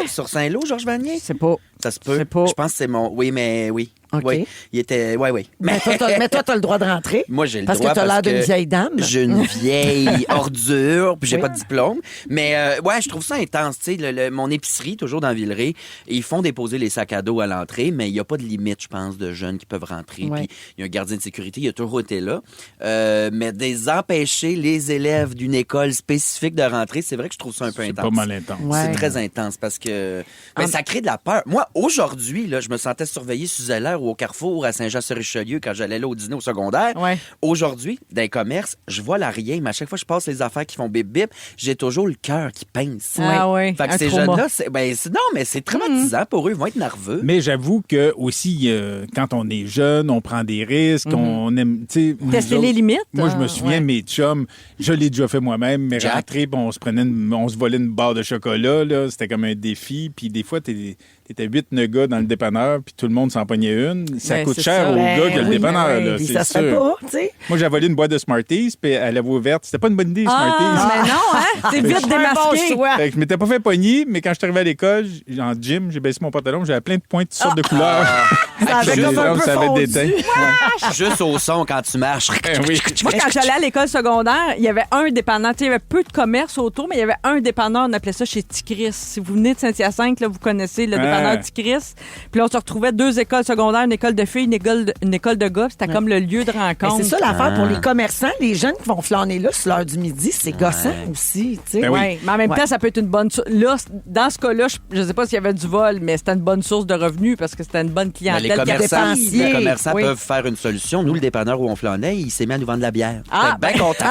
sur Saint-Lô, Georges Vanier? C'est pas. Ça se peut. C'est pas. Je pense que c'est mon... Oui, mais oui. OK. Oui. Il était... Oui. Mais toi, t'as le droit de rentrer. Moi, j'ai le parce droit que t'as l'air d'une vieille dame. J'ai une vieille ordure, puis j'ai pas de diplôme. Mais je trouve ça intense. Tu sais, mon épicerie, toujours dans Villeray, ils font déposer les sacs à dos à l'entrée, mais il n'y a pas de limite, je pense, de jeunes qui peuvent rentrer. Puis il y a un gardien de sécurité, il a toujours été là. Mais empêcher les élèves d'une école spécifique de rentrer, c'est vrai que je trouve ça un peu intense. C'est pas mal intense. C'est très intense parce que ça crée de la peur. Moi, aujourd'hui, là, je me sentais surveillé sur Zeller ou au Carrefour à Saint-Jean-sur-Richelieu quand j'allais là au dîner au secondaire. Ouais. Aujourd'hui, dans les commerces, je vois la rien, mais à chaque fois que je passe les affaires qui font bip-bip, j'ai toujours le cœur qui pince. Ah oui, Fait que un ces trauma. jeunes-là, c'est traumatisant pour eux. Ils vont être nerveux. Mais j'avoue que aussi, quand on est jeune, on prend des risques, on aime... Tester les limites. Moi, je me souviens, mes chums, je l'ai déjà fait moi-même, mais Jack. rentrer, puis on se volait une barre de chocolat, là, c'était comme un défi. Puis des fois, t'étais 8-9 gars dans le dépanneur, puis tout le monde s'en pognait une. Ça coûte c'est cher ça. aux gars que le dépanneur, là, Puis c'est ça se fait sûr. pas, tu sais. Moi, j'ai volé une boîte de Smarties, puis elle avait ouverte. C'était pas une bonne idée, Smarties. Mais non, hein? C'est vite démasqué. Fait que je m'étais pas fait pogner, mais quand je suis arrivé à l'école, en gym, j'ai baissé mon pantalon, j'avais plein de points de toutes sortes de couleurs. Ça avait comme un peu Ça avait fondu. déteint. Juste au son quand tu marches. Oui. Moi, quand j'allais à l'école secondaire, il y avait un dépanneur. Tu sais, il y avait peu de commerce autour, mais il y avait un dépanneur. On appelait ça chez Ticris. Si vous venez de Saint-Hyacinthe, là, vous connaissez le dépanneur Ticris. Puis là, on se retrouvait 2 écoles secondaires, une école de filles, une école de gars. C'était comme le lieu de Mais rencontre. c'est ça l'affaire pour les commerçants, les jeunes qui vont flâner là sur l'heure du midi, c'est gossant aussi, tu sais. Ben oui. Oui, mais en même temps, ça peut être une bonne source. Là, dans ce cas-là, je ne sais pas s'il y avait du vol, mais c'était une bonne source de revenus parce que c'était une bonne Mais clientèle. les qui avait commerçants, pris. les commerçants Oui. peuvent faire une solution. Nous, le dépanneur où on flânait, il s'est mis à nous vendre de la bière. Ah, Bien content.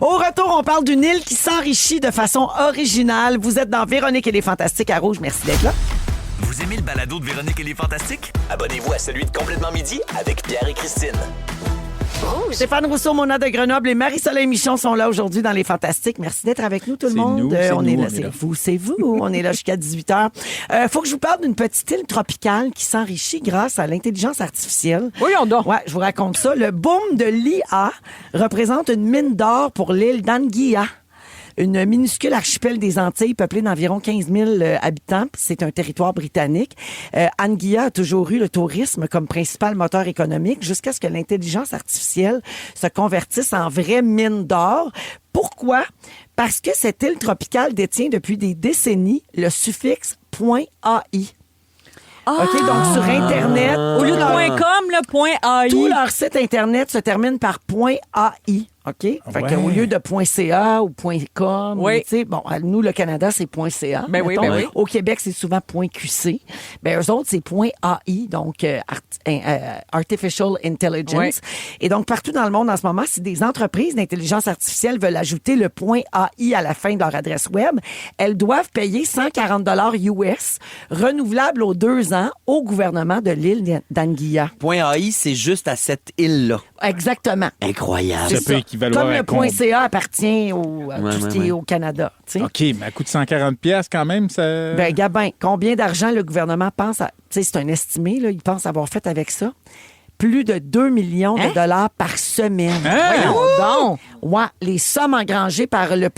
Au retour, on parle d'une île qui s'enrichit de façon originale. Vous êtes dans Véronique et les Fantastiques à Rouge. Merci d'être là. Vous aimez le balado de Véronique et les Fantastiques? Abonnez-vous à celui de Complètement Midi avec Pierre et Christine. Stéphane Rousseau, Mona de Grenoble et Marie-Soleil Michon sont là aujourd'hui dans Les Fantastiques. Merci d'être avec nous, tout le C'est monde. nous, c'est on nous, est là, on est c'est là. vous, c'est vous. On est là jusqu'à 18h. Faut que je vous parle d'une petite île tropicale qui s'enrichit grâce à l'intelligence artificielle. Voyons donc. Ouais, je vous raconte ça. Le boom de l'IA représente une mine d'or pour l'île d'Anguilla. Une minuscule archipel des Antilles peuplée d'environ 15 000 habitants. C'est un territoire britannique. Anguilla a toujours eu le tourisme comme principal moteur économique jusqu'à ce que l'intelligence artificielle se convertisse en vraie mine d'or. Pourquoi? Parce que cette île tropicale détient depuis des décennies le suffixe .ai. OK, donc sur Internet, Au lieu de .com, le .ai. tout leur site Internet se termine par .ai. OK? Fait qu'au lieu de .ca ou .com, Oui. tu sais, bon, nous, le Canada, c'est .ca. Ben oui, mettons. ben oui. Au Québec, c'est souvent .qc. Ben, eux autres, c'est .ai, donc Artificial Intelligence. Oui. Et donc, partout dans le monde, en ce moment, si des entreprises d'intelligence artificielle veulent ajouter le .ai à la fin de leur adresse web, elles doivent payer 140 US, renouvelable aux 2 ans, au gouvernement de l'île d'Anguilla. .ai, c'est juste à cette île-là. Exactement. Incroyable. Ça peut équivaloir Comme à le combien? .ca appartient à tout ce qui est au Canada. Tu sais. OK, mais à coût de 140$ quand même, ça... Ben, Gabin, combien d'argent le gouvernement pense à... Tu sais, c'est un estimé, là, il pense avoir fait avec ça. Plus de 2 millions de dollars par semaine. Voyons donc. Ouais, les sommes engrangées par le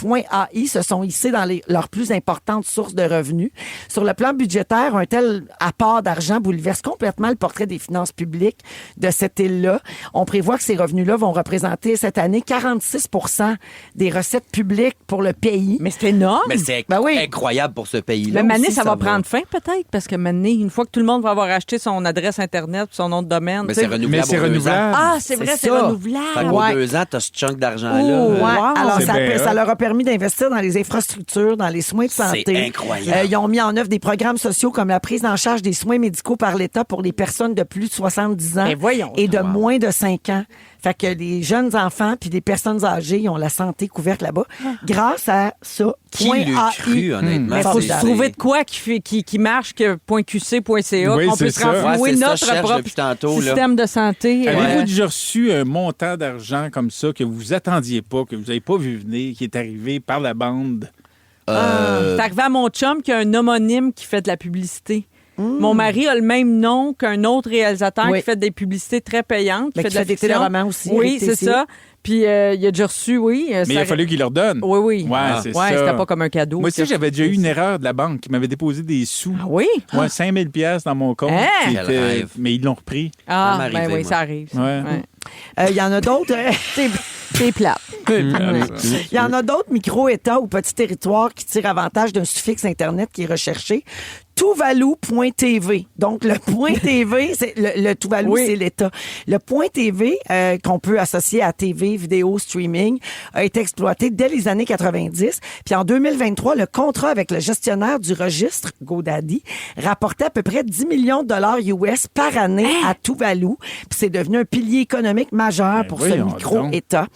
.ai se sont hissées dans leurs plus importantes sources de revenus. Sur le plan budgétaire, un tel apport d'argent bouleverse complètement le portrait des finances publiques de cette île-là. On prévoit que ces revenus-là vont représenter cette année 46 des recettes publiques pour le pays. Mais c'est énorme. Mais c'est Ben oui. incroyable pour ce pays-là. Mais Mané, aussi, ça va prendre fin peut-être, parce que Mané, une fois que tout le monde va avoir acheté son adresse Internet, son nom de domaine, Mais tu sais, c'est renouvelable. Mais c'est pour 2 ans. renouvelable. Ah, c'est vrai, c'est ça. renouvelable. Fait qu'aux 2 ans, t'as ce chunk d'argent-là. Ouais. Wow. Alors, C'est bien ça hot. leur a permis d'investir dans les infrastructures, dans les soins de santé. C'est incroyable. Ils ont mis en œuvre des programmes sociaux comme la prise en charge des soins médicaux par l'État pour les personnes de plus de 70 ans Mais voyons et de donc. moins de 5 ans. Fait que les jeunes enfants puis les personnes âgées, ils ont la santé couverte là-bas grâce à ça. Qui l'a cru, honnêtement? Mais il faut se C'est- trouver de quoi qui marche que .qc.ca, Oui, qu'on c'est peut se ça. renflouer Ouais, c'est ça, notre je cherche propre depuis tantôt, là. système de santé. Avez-vous déjà reçu un montant d'argent comme ça que vous attendiez pas, que vous n'avez pas vu venir, qui est arrivé par la bande? C'est arrivé à mon chum qui a un homonyme qui fait de la publicité. Mon mari a le même nom qu'un autre réalisateur Oui. qui fait des publicités très payantes, Mais fait qui de la fait des fiction. téléromans aussi, Oui, avec c'est Tessier. ça. Puis il a déjà reçu, oui. Mais il a fallu qu'il leur donne. Oui, oui. Ouais, Ah. c'est Ouais, ça. c'était pas comme un cadeau. Moi aussi, j'avais déjà eu une erreur de la banque qui m'avait déposé des sous. Ah oui? Ouais, 5 000 $ dans mon compte. Hein? qui Quel était- rêve. Mais ils l'ont repris. Ah, Ça m'est ben arrivé, oui, moi. ça arrive. ça. Ouais. Il y en a d'autres. C'est plate. Il y en a d'autres micro-États ou petits territoires qui tirent avantage d'un suffixe Internet qui est recherché. Tuvalu.tv. Donc, le point TV, c'est le Tuvalu, Oui. c'est l'État. Le point TV, qu'on peut associer à TV, vidéo, streaming, a été exploité dès les années 90. Puis en 2023, le contrat avec le gestionnaire du registre, GoDaddy, rapportait à peu près 10 millions de dollars US par année à Tuvalu. Puis c'est devenu un pilier économique majeur pour ce voyons micro-État.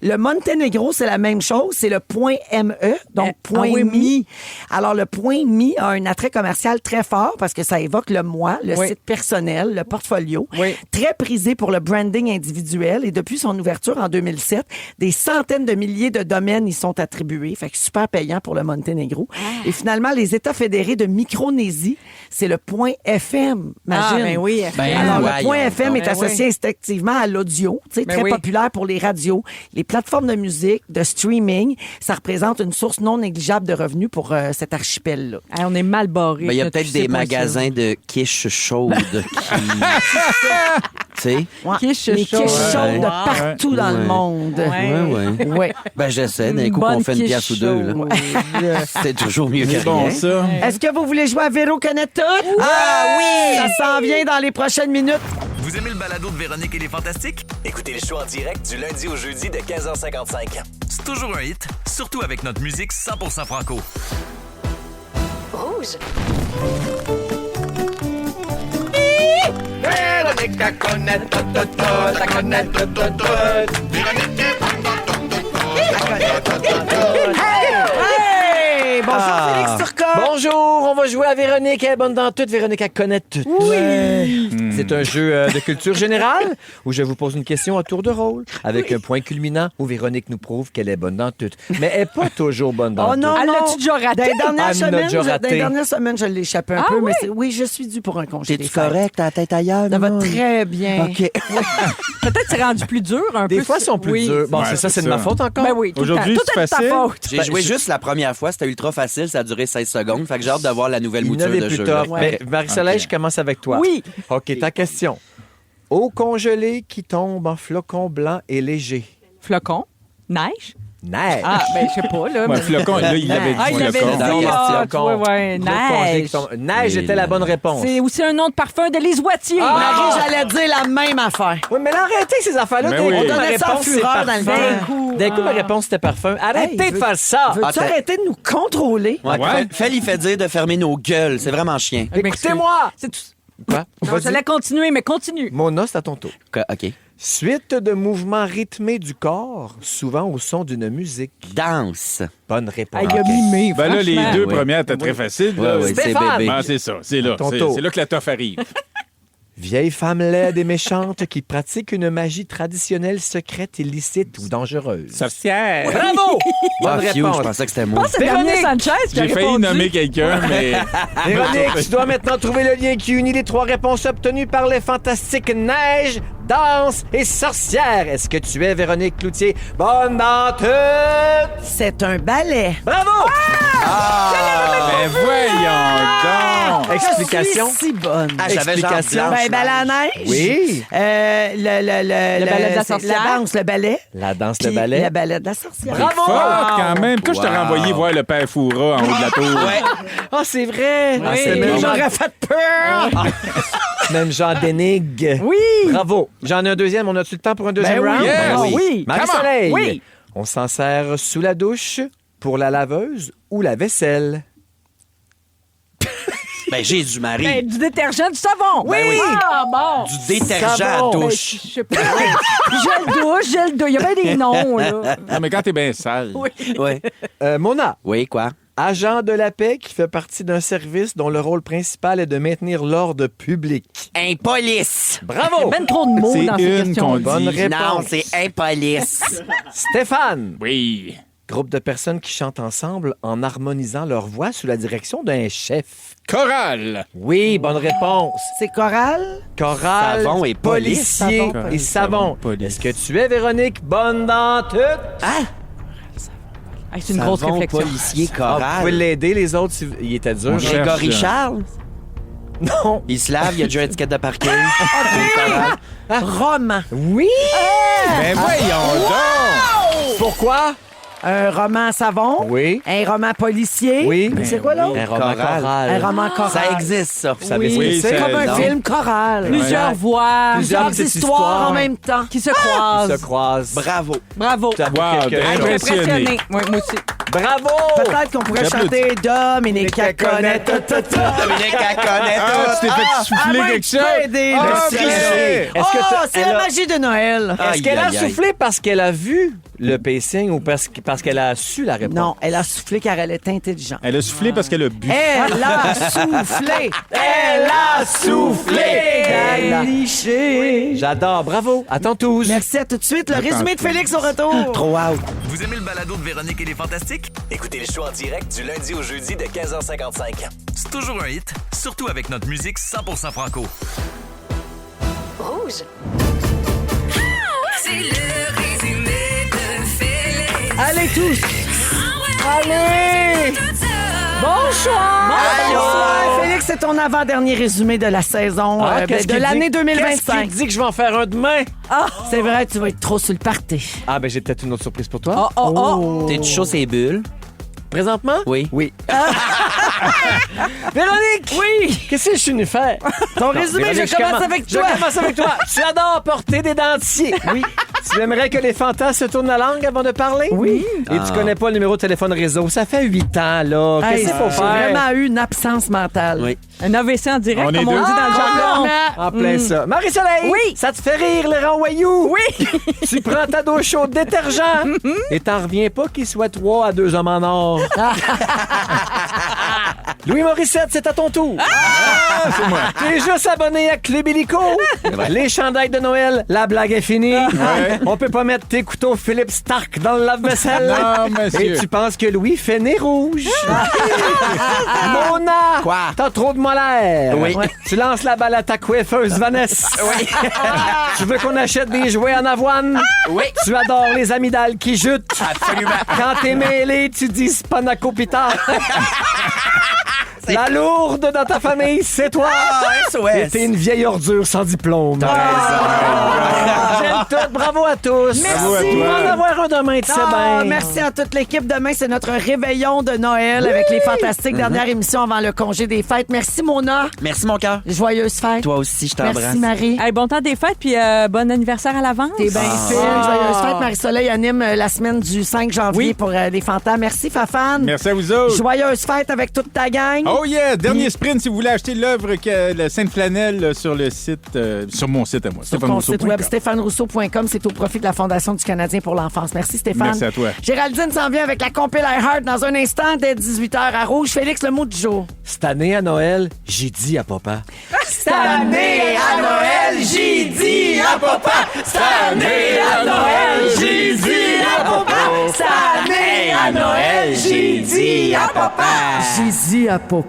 Le Monténégro, c'est la même chose. C'est le point ME, donc point oui, mi. Alors, le point mi a un attrait commercial très fort parce que ça évoque le moi, le Oui. site personnel, le portfolio. Oui. Très prisé pour le branding individuel. Et depuis son ouverture en 2007, des centaines de milliers de domaines y sont attribués. Fait que super payant pour le Monténégro. Et finalement, les États fédérés de Micronésie, c'est le point FM. Imagine. Ah, ben oui. Ben, Alors, le voyons point FM donc. est associé instinctivement à l'audio, tu sais, Ben très oui. populaire pour les radios, les plateformes de musique, de streaming. Ça représente une source non négligeable de revenus pour cet archipel-là. Hey, on est mal barré. Ben, il y a notre peut-être des QC.ca. magasins de quiche chaude qui... tu sais? Ouais. Quiche les chaude. quiches chaudes de Ouais. partout dans le Ouais. monde. Ouais. Ouais. Ben, j'essaie. D'un Une coup, bonne qu'on fait une quiche pièce ou deux. Là. chaude. C'est toujours mieux que C'est bon, rien. ça. Est-ce que vous voulez jouer à Véro connaît tout? Ah oui! Ça s'en vient dans les prochaines minutes. Vous aimez le balado de Véronique et les Fantastiques? Écoutez le show en direct du lundi au jeudi de 15h55. C'est toujours un hit, surtout avec notre musique 100% franco. Rouge. Véronique, elle connaît tout, tout, tout, elle connaît tout, tout, tout. Véronique, elle connaît tout, tout, tout. Hey! Bonjour, Félix Turcotte. Bonjour, on va jouer à Véronique. Elle est bonne dans tout. Véronique, elle connaît tout. Oui. C'est un jeu de culture générale où je vous pose une question à tour de rôle avec un point culminant où Véronique nous prouve qu'elle est bonne dans tout. Mais elle n'est pas toujours bonne dans Oh tout. non, Elle non. l'a-tu déjà raté? Dans les dernières Elle l'a semaines, déjà raté. je l'ai échappé un Ah peu, mais oui? oui, je suis due pour un congé. T'es-tu des fêtes. correct? Ta tête ailleurs? Ça va maman? très bien. OK. Peut-être c'est rendu plus dur un peu. Des fois, ils sont plus Oui. durs. Bon, Ouais, c'est ça, c'est c'est de ma ça. faute encore. Ben oui, tout le Aujourd'hui, temps. Tout c'est est de ta facile. faute. J'ai joué juste la première fois. C'était ultra facile. Ça a duré 16 secondes. Fait que j'ai hâte de voir la nouvelle Il y en mouture a des de plus jeu. tough. là. Mais Marie-Soleil, OK. je commence avec toi. Oui. OK, ta question. Eau congelée qui tombe en flocons blancs et légers. Flocon. Neige. Neige. Ah, ben je sais pas, là. Ouais, mais- flocon, là, il avait dit Ah, il avait flocon. dit, Dans la ah, question. tu vois, ouais, L'eau congelée neige. qui tombe- Neige était la bonne réponse. C'est aussi un nom de parfum de Lise Wattier. Marie, j'allais dire la même affaire. Oui, mais là, arrêtez ces affaires-là. Mais D'un oui. coup, On ma donnait ça en réponse, c'est fureur dans le parfum. temps. D'un coup, ma réponse, c'était parfum. Arrêtez Hey, de faire ça. Veux-tu Attends. arrêter de nous contrôler? Ouais. Ouais. Fais-lui fait dire de fermer nos gueules. C'est vraiment chien. Je m'excuse. Écoutez-moi. C'est tout. Quoi? Non, Vas-y. j'allais continuer, mais continue. Mona, c'est à ton tour. OK. Suite de mouvements rythmés du corps, souvent au son d'une musique. Danse. Bonne réponse. Ah, il a mimé, Ben là, les franchement. deux Oui. premières étaient très faciles. là. Ouais, ouais, c'est Stéphane! bébé. Ah, c'est ça. C'est là. ton C'est tour. c'est là que la toffe arrive. Vieille femme laide et méchante qui pratique une magie traditionnelle, secrète, illicite ou dangereuse. Sorcière. Bravo! Ah, Bonne phew, réponse. je pensais que c'était moi. C'est Daniel Sanchez qui a J'ai failli répondu. nommer quelqu'un, mais... Véronique, tu dois maintenant trouver le lien qui unit les trois réponses obtenues par les fantastiques neige, danse et sorcière. Est-ce que tu es Véronique Cloutier? Bonne dans tout! C'est un ballet. Bravo! Ben voyons donc! Explication? Je suis si bonne. Ah, j'avais genre Explication? blanche. Ben, ballet à neige. Oui. Le ballet de la c'est sorcière. La danse, le ballet. La danse, Puis le ballet. Le ballet de la sorcière. Bravo! Forte quand même. Toi, je t'ai Wow. renvoyé voir le père Foura en haut de la tour. Ah, c'est vrai! Ah, c'est Et même genre, j'aurais fait peur. même genre d'énigme. Oui. Bravo. J'en ai un deuxième. On a-tu le temps pour un deuxième Ben oui. round? Yes. Ben Oui. Marie-Soleil. Come on. Oui. On s'en sert sous la douche, pour la laveuse ou la vaisselle. Ben, Jésus-Marie. Ben, du détergent, du savon. Ben oui. Ah, bon. Du détergent Savon. à Ben, douche. je sais pas. Gel douche, gel douche. Il y a bien des noms, là. Non, mais quand t'es bien sale. Oui. Oui. Mona, Oui, quoi? agent de la paix qui fait partie d'un service dont le rôle principal est de maintenir l'ordre public. Impolice. Bravo! Ben trop de mots C'est dans ces une questions. qu'on Bonne dit. réponse. Non, c'est impolice. Stéphane, Oui. groupe de personnes qui chantent ensemble en harmonisant leur voix sous la direction d'un chef. Chorale. Oui, bonne réponse. C'est choral? Chorale, Savon et police. policier Savon, et savon. police. Est-ce que tu es, Véronique, bonne dans tout? Hein? Hey, c'est une grosse Savon, réflexion. policier, Ah, vous pouvez choral. l'aider, les autres, si... il était dur. On hein? cherche. Grégory Charles. Non. Il se lave, il y a déjà un étiquette de parking. Roman. Oui! Ben voyons donc. Pourquoi? Un roman savon. Oui. Un roman policier. Oui. Mais c'est quoi l'autre? Un roman choral. Un roman choral. Ça existe, ça. Vous savez ce que Oui, c'est? c'est- Comme un Non. film choral. Plusieurs voix Plusieurs Plusieurs petites histoires histoires. en même temps. qui se Ils croisent. se croisent. Bravo. Bravo. Tu as Wow, quelqu'un. ben, Je suis impressionnée. Oui, moi aussi. Bravo! Peut-être qu'on pourrait J'applaudis. chanter Dominique elle connaît tout. Dominique, elle connaît Ah, tout. tu t'es fait souffler Ah, quelque tu peux chose. aider, Ah, le tricher. Est-ce que Oh, c'est elle la a- magie de Noël. Est-ce qu'elle a Aïe, aïe, aïe. soufflé parce qu'elle a vu le pacing ou parce qu'elle a su la réponse? Non, elle a soufflé car elle est intelligente. Elle a soufflé parce qu'elle a bu. Elle a soufflé. Elle a soufflé! Elle a liché. J'adore. Bravo. À ton tous. Merci, à tout de suite. Le résumé de Félix au retour. Trop out. Vous aimez le balado de Véronique et les Fantastiques? Écoutez le show en direct du lundi au jeudi de 15h55. C'est toujours un hit, surtout avec notre musique 100% franco. Rouge. C'est le résumé de Félix. Allez tous. Allez! Bonsoir. Bonsoir. Félix, c'est ton avant-dernier résumé de la saison Qu'est-ce de qu'il l'année dit? 2025. Qu'est-ce qu'il dit que je vais en faire un demain? Ah, c'est vrai, tu vas être trop sur le party. Ah, ben j'ai peut-être une autre surprise pour toi. Oh, oh, oh. T'es-tu chaud, ces bulles? Présentement? Oui. Oui. Véronique! Oui! Qu'est-ce que je suis venu faire? Ton résumé, Véronique, je commence avec toi. Je commence avec toi. Tu adores porter des dentiers. Oui. Tu aimerais que les fantasmes se tournent la langue avant de parler? Oui. Et tu connais pas le numéro de téléphone réseau. Ça fait 8 ans, là. Qu'est-ce Hey, qu'il faut j'ai faire? vraiment eu une absence mentale. Oui. Un AVC en direct, On est comme on deux. dit dans le jargon. En plein ça. Marie-Soleil! Oui. Ça te fait rire, les renvoyous? Oui. Tu prends ta douche au détergent et t'en reviens pas qu'il soit 3 à 2 hommes en or. Louis Morissette, c'est à ton tour. C'est moi. T'es juste abonné à Club Illico. Les chandails de Noël, la blague est finie. Ouais. On peut pas mettre tes couteaux Philippe Stark dans le lave-vaisselle. Non, monsieur. Et tu penses que Louis fait nez rouge. Mona! Quoi? T'as trop de molaires. Oui. Ouais. Tu lances la balle à ta coiffeuse Vanessa. Oui. Tu veux qu'on achète des jouets en avoine? Oui. Tu adores les amygdales qui jutent. Absolument. Quand t'es mêlé, tu dis spanakopita. La lourde dans ta famille, c'est toi. SOS. Et t'es une vieille ordure sans diplôme. J'aime tout. Bravo à tous. Bravo à toi. On va en avoir un demain, tu sais Ah, bien. merci à toute l'équipe. Demain, c'est notre réveillon de Noël avec les Fantastiques. Dernière émission avant le congé des fêtes. Merci, Mona. Merci, mon cœur. Joyeuse fête. Toi aussi, je t'embrasse. Merci, Marie. Hey, bon temps des fêtes, puis bon anniversaire à l'avance. T'es bien fine. Joyeuse fête. Marie-Soleil anime la semaine du 5 janvier pour les Fantas. Merci, Fafane. Merci à vous autres. Joyeuse fête avec toute ta gang. Oh yeah! Dernier sprint si vous voulez acheter l'œuvre la Sainte Flanelle sur le site, sur mon site à moi. Sur ton site web, stéphanerousseau.com. C'est au profit de la Fondation du Canadien pour l'enfance. Merci, Stéphane. Merci à toi. Géraldine s'en vient avec la compil iHeart dans un instant dès 18h à Rouge. Félix, le mot du jour. Cette année à Noël, j'ai dit à papa. Cette année à Noël, j'ai dit à papa. Cette année à Noël, j'ai dit à papa. Cette année à Noël, j'ai dit à papa. J'ai dit à papa.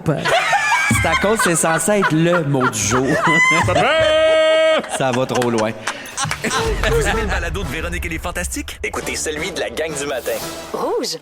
C'est à cause, c'est censé être le mot du jour. Ça va trop loin. Vous aimez le balado de Véronique et les Fantastiques? Écoutez celui de la gang du matin. Rouge.